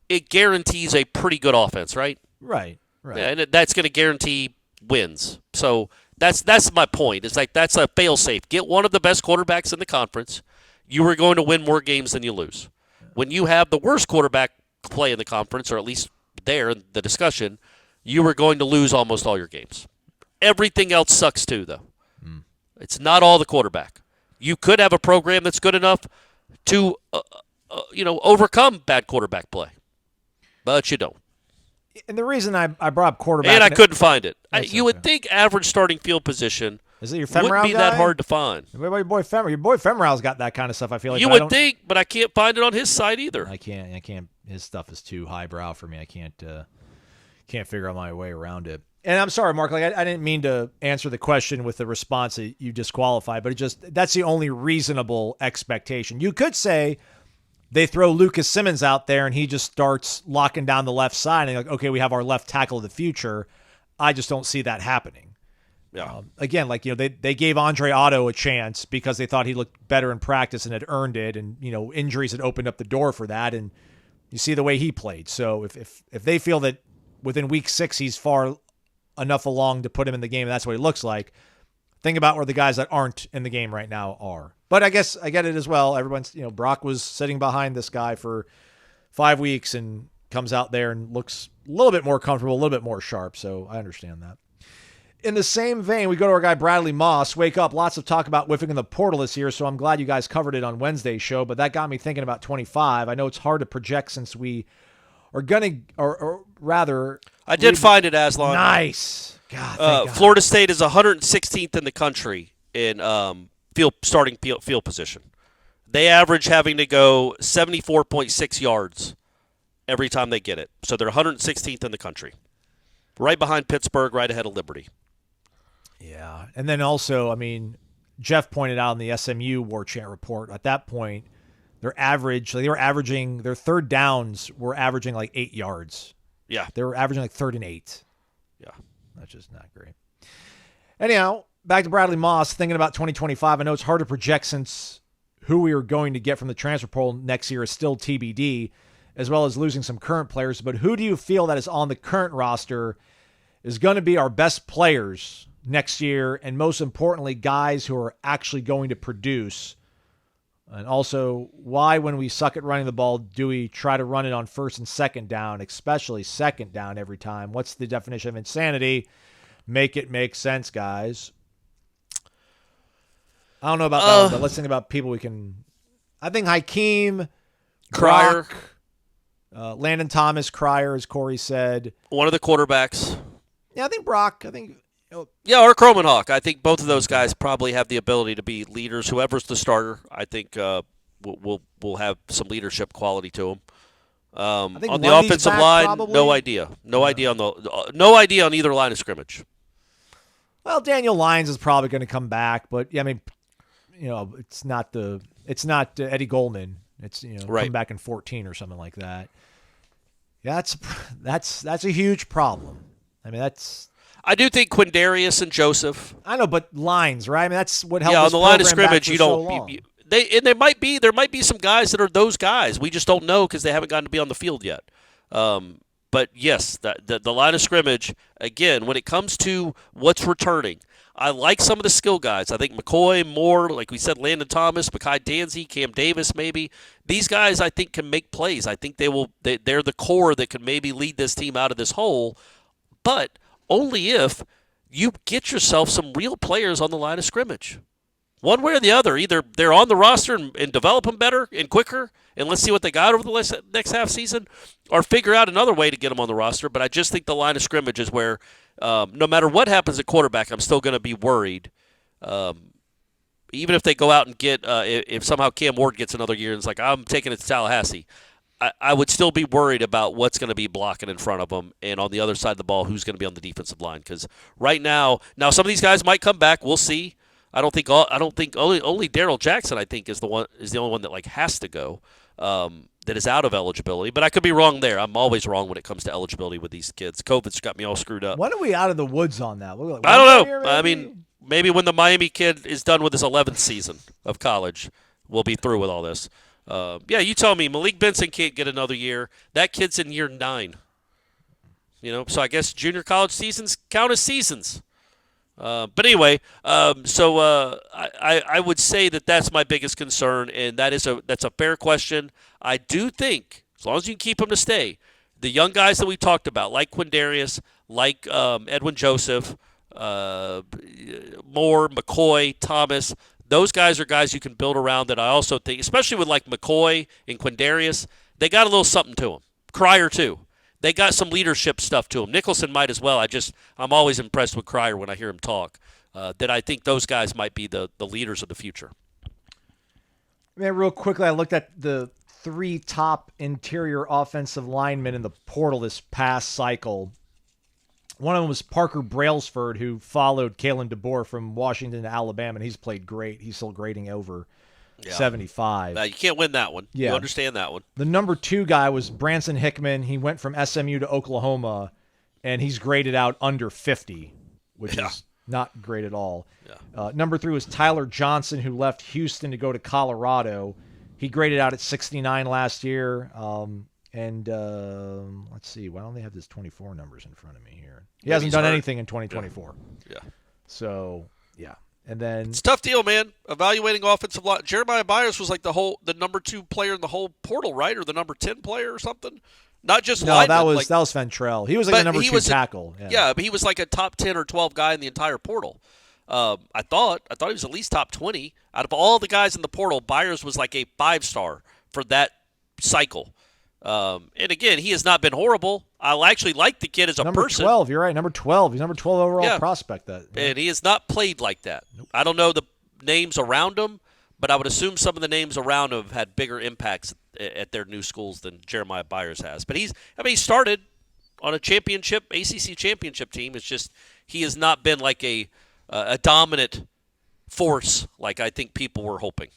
it guarantees a pretty good offense, right? Right. Yeah, and that's going to guarantee wins. So that's my point. It's like that's a fail-safe. Get one of the best quarterbacks in the conference. You are going to win more games than you lose. When you have the worst quarterback play in the conference, or at least there in the discussion, you are going to lose almost all your games. Everything else sucks too, though. It's not all the quarterback. You could have a program that's good enough to overcome bad quarterback play. But you don't. And the reason I brought up quarterback... And I couldn't find it. You okay. would think average starting field position is it your wouldn't be that hard to find. Your boy Femral's got that kind of stuff, I feel like. You would think, but I can't find it on his site either. I can't. His stuff is too highbrow for me. I can't figure out my way around it. And I'm sorry, Mark. Like I didn't mean to answer the question with the response that you disqualified, but that's the only reasonable expectation. You could say they throw Lucas Simmons out there and he just starts locking down the left side and like, okay, we have our left tackle of the future. I just don't see that happening. Yeah. Again, like, they gave Andre Otto a chance because they thought he looked better in practice and had earned it. And, injuries had opened up the door for that. And you see the way he played. So if they feel that within week 6, he's far enough along to put him in the game, and that's what he looks like, think about where the guys that aren't in the game right now are. But I guess I get it as well. Everyone's, Brock was sitting behind this guy for 5 weeks and comes out there and looks a little bit more comfortable, a little bit more sharp. So I understand that. In the same vein, we go to our guy Bradley Moss. Wake up. Lots of talk about whiffing in the portal this year, so I'm glad you guys covered it on Wednesday's show, but that got me thinking about 25. I know it's hard to project since we are going to, or rather... I did find it, Aslan. Nice. God. Florida State is 116th in the country in starting field position. They average having to go 74.6 yards every time they get it. So they're 116th in the country. Right behind Pittsburgh, right ahead of Liberty. Yeah. And then also, Jeff pointed out in the SMU Warchant report, at that point, their third downs were averaging like 8 yards. Yeah. They were averaging like 3rd and 8. Yeah. That's just not great. Anyhow, back to Bradley Moss, thinking about 2025. I know it's hard to project since who we are going to get from the transfer portal next year is still TBD, as well as losing some current players. But who do you feel that is on the current roster is going to be our best players next year, and most importantly, guys who are actually going to produce? And also, why, when we suck at running the ball, do we try to run it on 1st and 2nd down, especially 2nd down every time? What's the definition of insanity? Make it make sense, guys. I don't know about that one, but let's think about people we can... I think Hakeem, Cryer, Landon Thomas, Cryer, as Corey said. One of the quarterbacks. Yeah, I think Brock. Yeah, or Cromanhawk. I think both of those guys probably have the ability to be leaders. Whoever's the starter, I think will have some leadership quality to them. On the offensive line, probably. No idea. No idea on either line of scrimmage. Well, Daniel Lyons is probably going to come back, but it's not Eddie Goldman. It's right. Come back in 14 or something like that. Yeah, that's a huge problem. I do think Quindarius and Joseph. I know, but lines, right? That's what helped. Yeah, on the line of scrimmage, you don't. There might be some guys that are those guys. We just don't know because they haven't gotten to be on the field yet. But yes, the line of scrimmage, again, when it comes to what's returning, I like some of the skill guys. I think McCoy, Moore, like we said, Landon Thomas, Mekhi Danzy, Cam Davis, maybe. These guys, I think, can make plays. I think they're the core that can maybe lead this team out of this hole, but only if you get yourself some real players on the line of scrimmage. One way or the other, either they're on the roster and develop them better and quicker, and let's see what they got over the next half season, or figure out another way to get them on the roster. But I just think the line of scrimmage is where, no matter what happens at quarterback, I'm still going to be worried. Even if they go out and get, if somehow Cam Ward gets another year and it's like, I'm taking it to Tallahassee, I would still be worried about what's going to be blocking in front of them, and on the other side of the ball, who's going to be on the defensive line. Because right now some of these guys might come back. We'll see. I don't think only Darrell Jackson, I think, is the only one that has to go, that is out of eligibility. But I could be wrong there. I'm always wrong when it comes to eligibility with these kids. COVID's got me all screwed up. When are we out of the woods on that? I don't know. Maybe when the Miami kid is done with his 11th season of college, we'll be through with all this. Yeah, you tell me. Malik Benson can't get another year. That kid's in year 9. So I guess junior college seasons count as seasons. But anyway, I would say that's my biggest concern, and that's a fair question. I do think, as long as you can keep them to stay, the young guys that we talked about, like Quindarius, like Edwin Joseph, Moore, McCoy, Thomas, those guys are guys you can build around that I also think, especially with like McCoy and Quindarius, they got a little something to them. Cryer, too. They got some leadership stuff to them. Nicholson might as well. I'm always impressed with Cryer when I hear him talk, that I think those guys might be the leaders of the future. Man, real quickly, I looked at the 3 top interior offensive linemen in the portal this past cycle. One of them was Parker Brailsford, who followed Kalen DeBoer from Washington to Alabama, and he's played great. He's still grading over 75. You can't win that one. Yeah. You understand that one. The number 2 guy was Branson Hickman. He went from SMU to Oklahoma, and he's graded out under 50, which is not great at all. Yeah. Number 3 was Tyler Johnson, who left Houston to go to Colorado. He graded out at 69 last year. Let's see. Why don't they have his 24 numbers in front of me here? He hasn't done anything in 2024. Yeah. So, yeah. And then it's a tough deal, man. Evaluating offensive line. Jeremiah Byers was like the number 2 player in the whole portal, right? Or the number 10 player or something? Not just no, lineman, that was Ventrell. He was like the number 2 tackle. Yeah, but he was like a top 10 or 12 guy in the entire portal. I thought he was at least top 20. Out of all the guys in the portal, Byers was like a 5-star for that cycle. And again, he has not been horrible. I actually like the kid as a person. Number 12, you're right. Number 12. He's number 12 overall prospect. And he has not played like that. Nope. I don't know the names around him, but I would assume some of the names around him have had bigger impacts at their new schools than Jeremiah Byers has. But he started on a ACC championship team. It's just he has not been like a dominant force like I think people were hoping.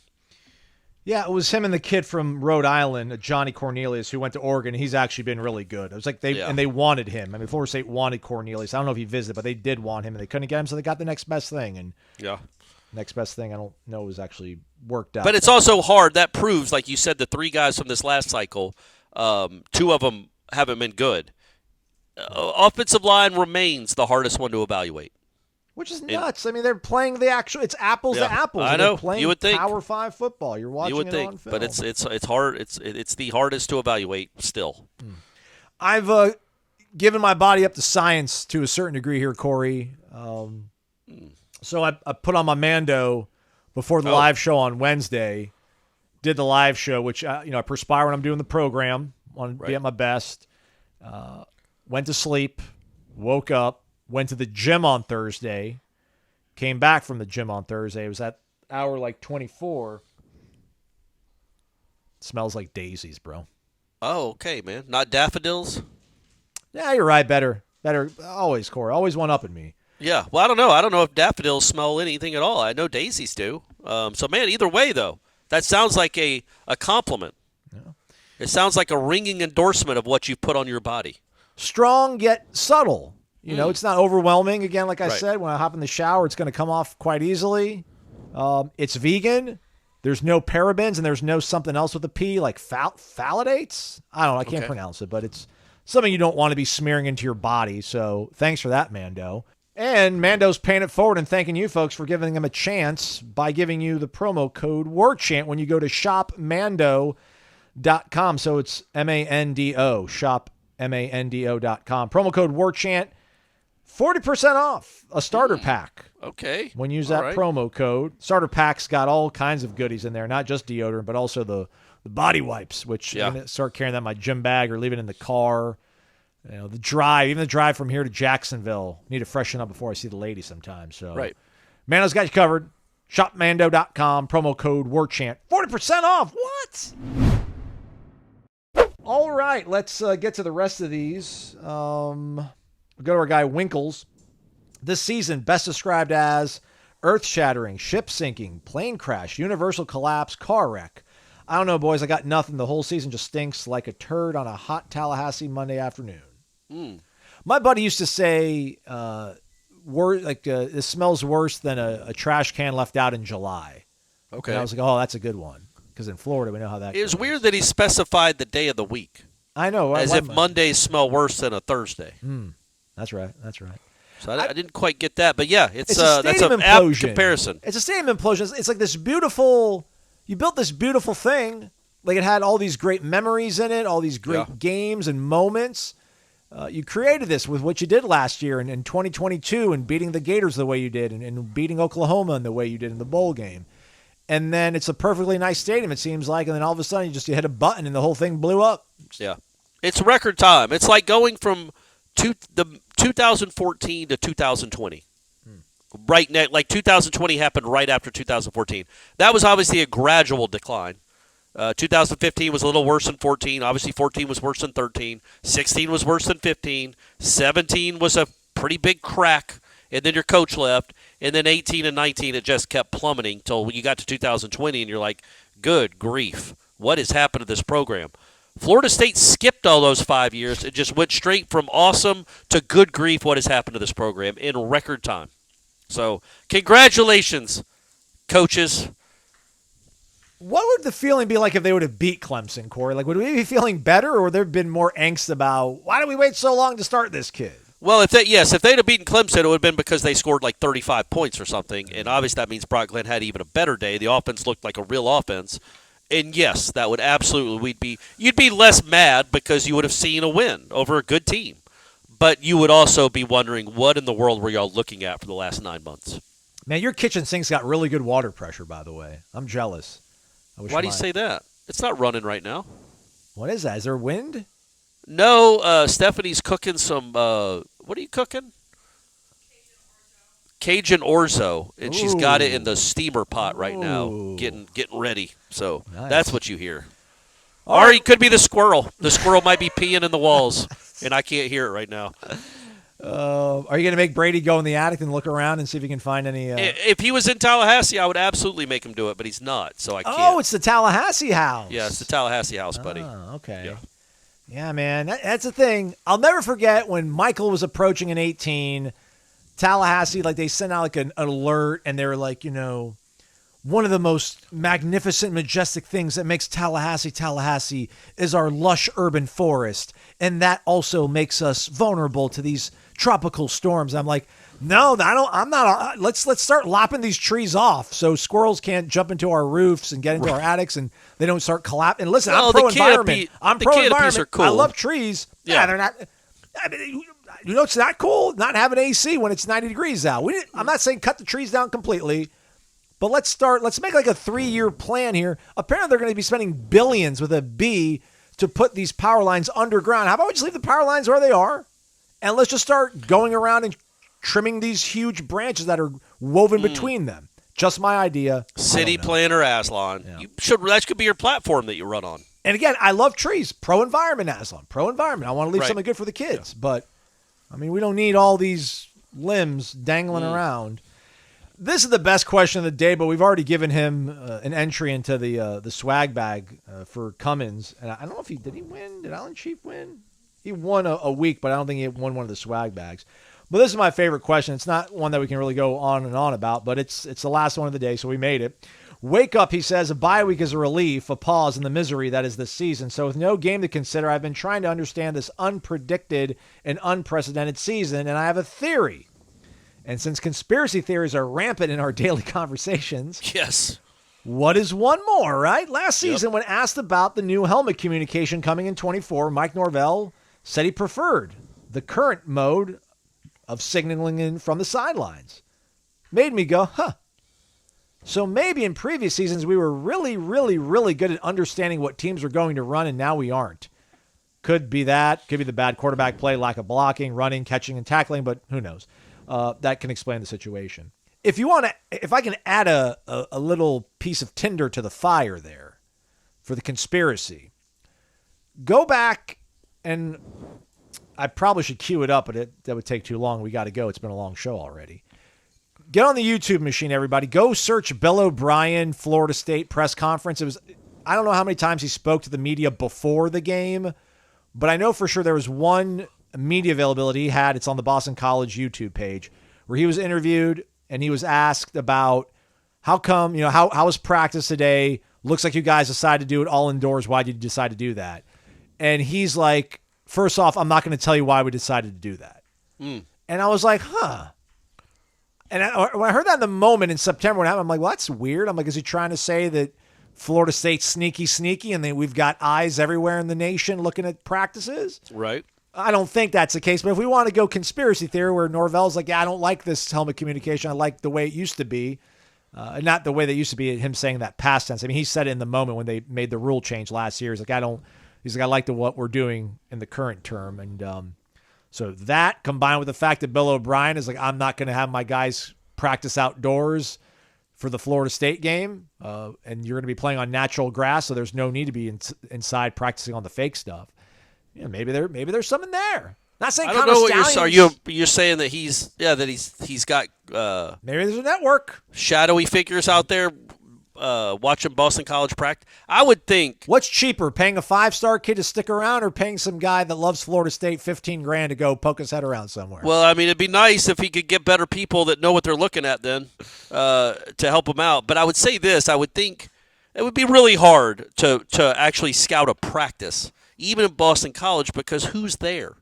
Yeah, it was him and the kid from Rhode Island, Johnny Cornelius, who went to Oregon. He's actually been really good. It was like they wanted him. I mean, Florida State wanted Cornelius. I don't know if he visited, but they did want him, and they couldn't get him, so they got the next best thing. And next best thing, I don't know, was actually worked out. But it's also hard. That proves, like you said, the 3 guys from this last cycle, 2 of them haven't been good. Offensive line remains the hardest one to evaluate. Which is nuts. I mean, they're playing it's apples to apples. I know. They're playing you would think. Power 5 football. You're watching it on film. But it's hard. It's the hardest to evaluate still. I've given my body up to science to a certain degree here, Corey. So I put on my Mando before the live show on Wednesday. Did the live show, which I perspire when I'm doing the program. Want to be at my best. Went to sleep. Woke up. Went to the gym on Thursday, came back from the gym on Thursday. It was at hour like 24. It smells like daisies, bro. Oh, okay, man. Not daffodils? Yeah, you're right. Better. Always, Corey. Always one up in me. Yeah. Well, I don't know. I don't know if daffodils smell anything at all. I know daisies do. So, man, either way, though, that sounds like a compliment. Yeah. It sounds like a ringing endorsement of what you put on your body. Strong yet subtle. It's not overwhelming. Again, like I said, when I hop in the shower, it's going to come off quite easily. It's vegan. There's no parabens, and there's no something else with a P, like phthalates. I don't know. I can't pronounce it, but it's something you don't want to be smearing into your body. So thanks for that, Mando. And Mando's paying it forward and thanking you folks for giving him a chance by giving you the promo code WARCHANT when you go to shopmando.com. So it's MANDO, shopmando.com. Promo code WARCHANT. 40% off a starter pack. Okay. When you use that promo code. Starter pack's got all kinds of goodies in there, not just deodorant, but also the body wipes, which I'm going to start carrying that in my gym bag or leave it in the car. The drive from here to Jacksonville. Need to freshen up before I see the lady sometimes. So Mando's got you covered. Shopmando.com, promo code WARCHANT. 40% off. What? All right, let's get to the rest of these. We'll go to our guy Winkles. This season, best described as earth-shattering, ship-sinking, plane crash, universal collapse, car wreck. I don't know, boys. I got nothing. The whole season just stinks like a turd on a hot Tallahassee Monday afternoon. My buddy used to say, this smells worse than a trash can left out in July. Okay. And I was like, oh, that's a good one. Because in Florida, we know how that goes. It was weird that he specified the day of the week. I know. As if Mondays smell worse than a Thursday. That's right. So I didn't quite get that, but yeah, it's that's an apt comparison. It's a stadium implosion. It's like this beautiful. You built this beautiful thing, like it had all these great memories in it, all these great games and moments. You created this with what you did last year in 2022, and beating the Gators the way you did, and beating Oklahoma in the way you did in the bowl game. and then it's a perfectly nice stadium, it seems like, and then all of a sudden you hit a button and the whole thing blew up. Yeah. It's record time. It's like going from the 2014 to 2020. Right now, like 2020 happened right after 2014. That was obviously a gradual decline. 2015 was a little worse than 14. Obviously, 14 was worse than 13. 16 was worse than 15. 17 was a pretty big crack, and then your coach left. And then 18 and 19, it just kept plummeting until you got to 2020, and you're like, good grief, what has happened to this program? Florida State skipped all those 5 years. It just went straight from awesome to good grief, what has happened to this program in record time. So, congratulations, coaches. What would the feeling be like if they would have beat Clemson, Corey? Like, would we be feeling better, or would there have been more angst about, why did we wait so long to start this kid? Well, if they'd have beaten Clemson, it would have been because they scored like 35 points or something, and obviously that means Brock Glenn had even a better day. The offense looked like a real offense, and yes, that would absolutely you'd be less mad because you would have seen a win over a good team, but you would also be wondering what in the world were y'all looking at for the last 9 months. Man, your kitchen sink's got really good water pressure, by the way. I'm jealous. Why do you say that? It's not running right now. What is that? Is there wind? No, Stephanie's cooking some, what are you cooking? Cajun orzo, and she's got it in the steamer pot right now, getting ready. So nice. That's what you hear. Or it could be the squirrel. The squirrel might be peeing in the walls, and I can't hear it right now. Are you going to make Brady go in the attic and look around and see if he can find any? If he was in Tallahassee, I would absolutely make him do it, but he's not, so I can't. Oh, it's the Tallahassee house. Yeah, it's the Tallahassee house, buddy. Oh, okay. Yeah. Yeah, man, that's the thing. I'll never forget when Michael was approaching an 18, Tallahassee, like they sent out like an alert, and they were like, one of the most magnificent, majestic things that makes Tallahassee is our lush urban forest, and that also makes us vulnerable to these tropical storms. I'm like, no, I'm not. Let's start lopping these trees off so squirrels can't jump into our roofs and get into our attics and they don't start collapsing. And listen, I'm pro-environment. I'm pro-environment. Cool. I love trees. Yeah, they're not. I mean, it's not cool not having AC when it's 90 degrees out. I'm not saying cut the trees down completely, but let's make like a 3-year plan here. Apparently, they're going to be spending billions with a B to put these power lines underground. How about we just leave the power lines where they are, and let's just start going around and trimming these huge branches that are woven between them. Just my idea. City planner Aslan. Yeah. That could be your platform that you run on. And again, I love trees. Pro-environment, Aslan. Pro-environment. I want to leave something good for the kids. Yeah. But, I mean, we don't need all these limbs dangling around. This is the best question of the day, but we've already given him an entry into the swag bag for Cummins. And I don't know if did he win? Did Alan Chief win? He won a week, but I don't think he won one of the swag bags. But this is my favorite question. It's not one that we can really go on and on about, but it's the last one of the day, so we made it. Wake up, he says, a bye week is a relief, a pause in the misery that is this season. So with no game to consider, I've been trying to understand this unpredicted and unprecedented season, and I have a theory. And since conspiracy theories are rampant in our daily conversations, yes, what is one more, right? Last season, when asked about the new helmet communication coming in 24, Mike Norvell said he preferred the current mode of signaling in from the sidelines. Made me go, huh. So maybe in previous seasons we were really, really, really good at understanding what teams were going to run, and now we aren't. Could be that. Could be the bad quarterback play, lack of blocking, running, catching, and tackling, but who knows? That can explain the situation. If I can add a little piece of tinder to the fire there for the conspiracy, go back and I probably should cue it up, but that would take too long. We got to go. It's been a long show already. Get on the YouTube machine, everybody. Go search Bill O'Brien, Florida State press conference. I don't know how many times he spoke to the media before the game, but I know for sure there was one media availability he had. It's on the Boston College YouTube page where he was interviewed and he was asked about how come, how was practice today? Looks like you guys decided to do it all indoors. Why did you decide to do that? And he's like, first off, I'm not going to tell you why we decided to do that. And I was like, huh. And when I heard that in the moment in September, when I'm like, well, that's weird. I'm like, is he trying to say that Florida State's sneaky, and then we've got eyes everywhere in the nation looking at practices? Right. I don't think that's the case. But if we want to go conspiracy theory where Norvell's like, yeah, I don't like this helmet communication. I like the way it used to be. Not the way that used to be him saying that past tense. I mean, he said it in the moment when they made the rule change last year. He's like, I like what we're doing in the current term. And so that combined with the fact that Bill O'Brien is like, I'm not going to have my guys practice outdoors for the Florida State game. And you're going to be playing on natural grass. So there's no need to be inside practicing on the fake stuff. Yeah, maybe there's something there. Not saying I don't know what you're saying. You're saying that he's got maybe there's a network shadowy figures out there watching Boston College practice. I would think what's cheaper, paying a 5-star kid to stick around or paying some guy that loves Florida State $15,000 to go poke his head around somewhere? Well, I mean, it'd be nice if he could get better people that know what they're looking at then to help him out. But I would say this: I would think it would be really hard to actually scout a practice, even in Boston College, because who's there?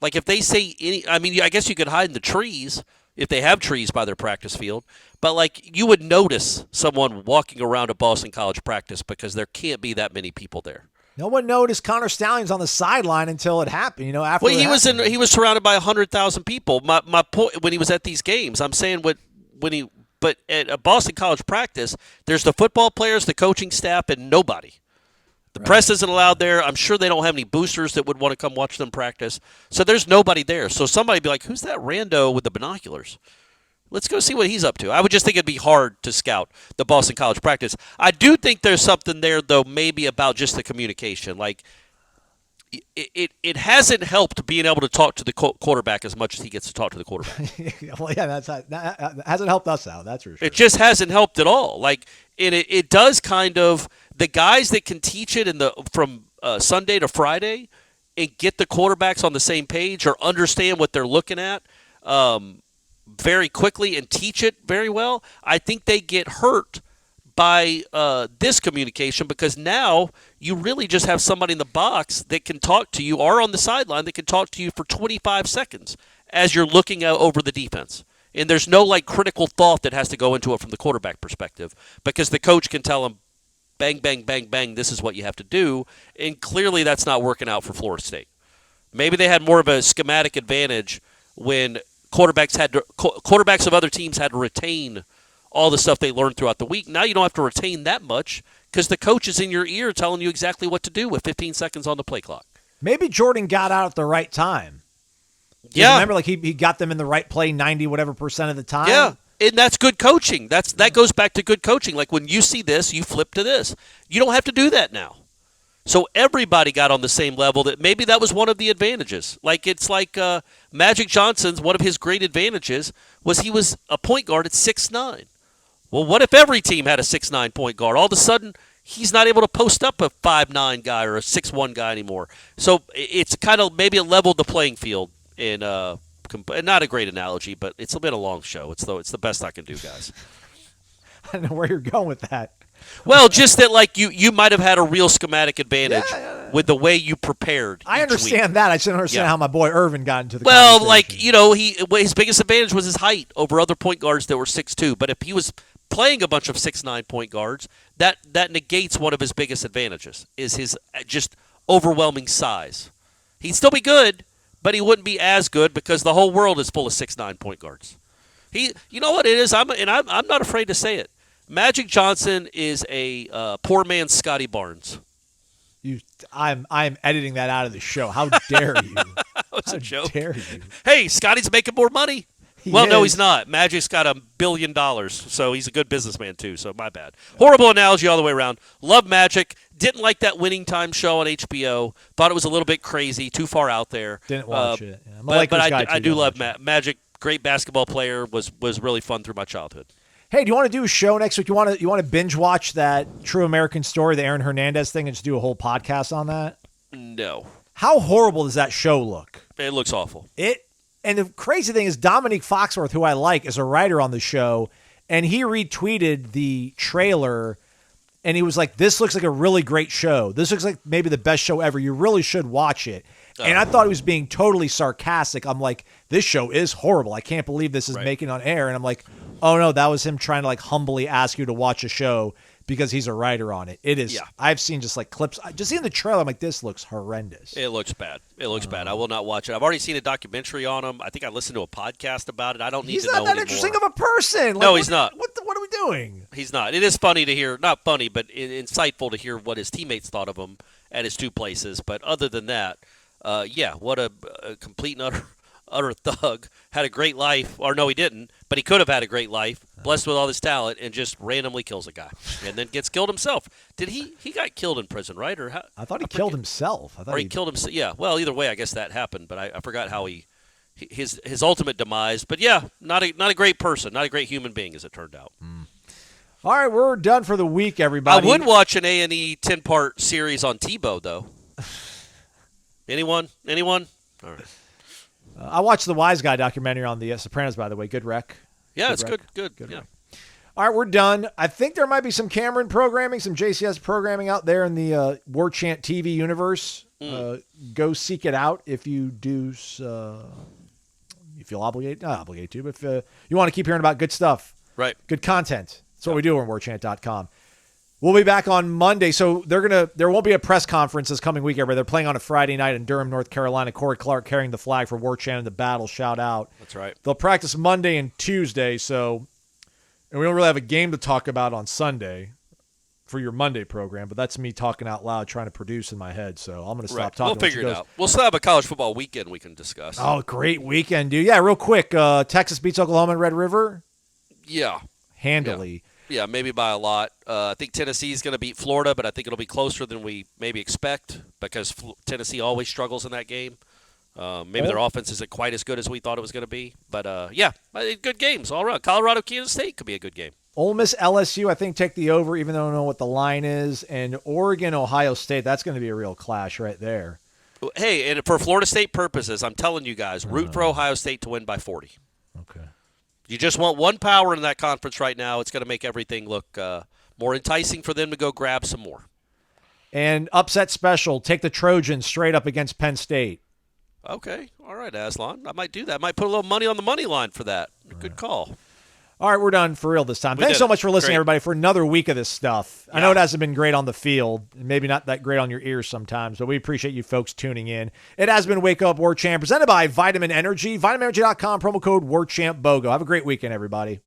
Like if they say I guess you could hide in the trees if they have trees by their practice field, but like you would notice someone walking around a Boston College practice because there can't be that many people there. No one noticed Connor Stalions on the sideline until it happened. After he was surrounded by 100,000 people. My point when he was at these games, I'm saying but at a Boston College practice, there's the football players, the coaching staff, and nobody. The press isn't allowed there. I'm sure they don't have any boosters that would want to come watch them practice. So there's nobody there. So somebody would be like, who's that rando with the binoculars? Let's go see what he's up to. I would just think it'd be hard to scout the Boston College practice. I do think there's something there, though, maybe about just the communication. Like, it hasn't helped being able to talk to the quarterback as much as he gets to talk to the quarterback. Well, yeah, that hasn't helped us out, that's for sure. It just hasn't helped at all. Like, it does kind of – the guys that can teach it from Sunday to Friday and get the quarterbacks on the same page or understand what they're looking at very quickly and teach it very well, I think they get hurt by this communication because now you really just have somebody in the box that can talk to you or on the sideline that can talk to you for 25 seconds as you're looking out over the defense. And there's no critical thought that has to go into it from the quarterback perspective because the coach can tell him, bang, bang, bang, bang, this is what you have to do. And clearly that's not working out for Florida State. Maybe they had more of a schematic advantage when quarterbacks of other teams had to retain all the stuff they learned throughout the week. Now you don't have to retain that much because the coach is in your ear telling you exactly what to do with 15 seconds on the play clock. Maybe Jordan got out at the right time. Yeah. Remember, he got them in the right play 90% of the time? Yeah. And that's good coaching. That goes back to good coaching. Like when you see this, you flip to this. You don't have to do that now. So everybody got on the same level. Maybe that was one of the advantages. Like it's like Magic Johnson's one of his great advantages was he was a point guard at 6'9". Well, what if every team had a 6'9" point guard? All of a sudden, he's not able to post up a 5'9" guy or a 6'1" guy anymore. So it's kind of maybe it leveled the playing field in not a great analogy, but it's been a long show. It's the best I can do, guys. I don't know where you're going with that. Well, just that you might have had a real schematic advantage with the way you prepared. I understand that. I just don't understand how my boy Irvin got into the conversation. His biggest advantage was his height over other point guards that were 6'2". But if he was playing a bunch of 6'9" point guards, that negates one of his biggest advantages is his just overwhelming size. He'd still be good, but he wouldn't be as good because the whole world is full of 6'9" point guards. You know what it is? I'm not afraid to say it. Magic Johnson is a poor man's Scotty Barnes. I'm editing that out of the show. How dare you? That was a joke. How dare you? Hey, Scotty's making more money. No, he's not. Magic's got $1 billion, so he's a good businessman too, so my bad. Horrible analogy all the way around. Love Magic. Didn't like that Winning Time show on HBO. Thought it was a little bit crazy, too far out there. Didn't watch it. Yeah. But I do love Magic. Great basketball player. Was really fun through my childhood. Hey, do you want to do a show next week? You want to binge watch that True American Story, the Aaron Hernandez thing, and just do a whole podcast on that? No. How horrible does that show look? It looks awful. And the crazy thing is Dominique Foxworth, who I like, is a writer on the show, and he retweeted the trailer, and he was like, this looks like a really great show. This looks like maybe the best show ever. You really should watch it. And I thought he was being totally sarcastic. I'm like, this show is horrible. I can't believe this is making on air. And I'm like, oh, no, that was him trying to humbly ask you to watch a show because he's a writer on it. It is. Yeah. I've seen just clips. Just seeing the trailer, I'm like, this looks horrendous. It looks bad. It looks bad. I will not watch it. I've already seen a documentary on him. I think I listened to a podcast about it. I don't need to know anymore. He's not that interesting of a person. No, he's not. What are we doing? He's not. It is funny to hear, not funny, but insightful to hear what his teammates thought of him at his two places. But other than that, what a complete and utter thug. Had a great life. Or no, he didn't, but he could have had a great life, blessed with all this talent, and just randomly kills a guy. And then gets killed himself. Did he got killed in prison, right? Or how? I thought he killed himself. Or he killed himself. Yeah, well, either way, I guess that happened, but I forgot how his ultimate demise. But yeah, not a great person, not a great human being, as it turned out. All right, we're done for the week, everybody. I would watch an A&E 10-part series on Tebow, though. Anyone? All right. I watched the Wise Guy documentary on the Sopranos, by the way. Good rec. Yeah, good it's rec. good. Yeah. Rec. All right, we're done. I think there might be some Cameron programming, some JCS programming out there in the Warchant TV universe. Go seek it out if you do. You feel obligated? Not obligated to, but if you want to keep hearing about good stuff, right? Good content. That's what we do on warchant.com. We'll be back on Monday. So there won't be a press conference this coming week, everybody. They're playing on a Friday night in Durham, North Carolina. Corey Clark carrying the flag for Warchant in the battle. Shout out. That's right. They'll practice Monday and Tuesday, and we don't really have a game to talk about on Sunday for your Monday program, but that's me talking out loud, trying to produce in my head. So I'm going to stop talking. We'll figure it out. We'll still have a college football weekend we can discuss. Oh, great weekend, dude. Yeah, real quick. Texas beats Oklahoma in Red River. Yeah. Handily. Yeah, maybe by a lot. I think Tennessee is going to beat Florida, but I think it'll be closer than we maybe expect because Tennessee always struggles in that game. Maybe their offense isn't quite as good as we thought it was going to be. But, good games all around. Colorado-Kansas State could be a good game. Ole Miss, LSU, I think, take the over, even though I don't know what the line is. And Oregon, Ohio State, that's going to be a real clash right there. Hey, and for Florida State purposes, I'm telling you guys, root for Ohio State to win by 40. Okay. You just want one power in that conference right now. It's going to make everything look more enticing for them to go grab some more. And upset special, take the Trojans straight up against Penn State. Okay. All right, Aslan. I might do that. I might put a little money on the money line for that. Good call. All right, we're done for real this time. Thanks so much for listening, everybody, for another week of this stuff. Yeah. I know it hasn't been great on the field, maybe not that great on your ears sometimes, but we appreciate you folks tuning in. It has been Wake Up Warchant, presented by Vitamin Energy. VitaminEnergy.com, promo code warchantbogo. Have a great weekend, everybody.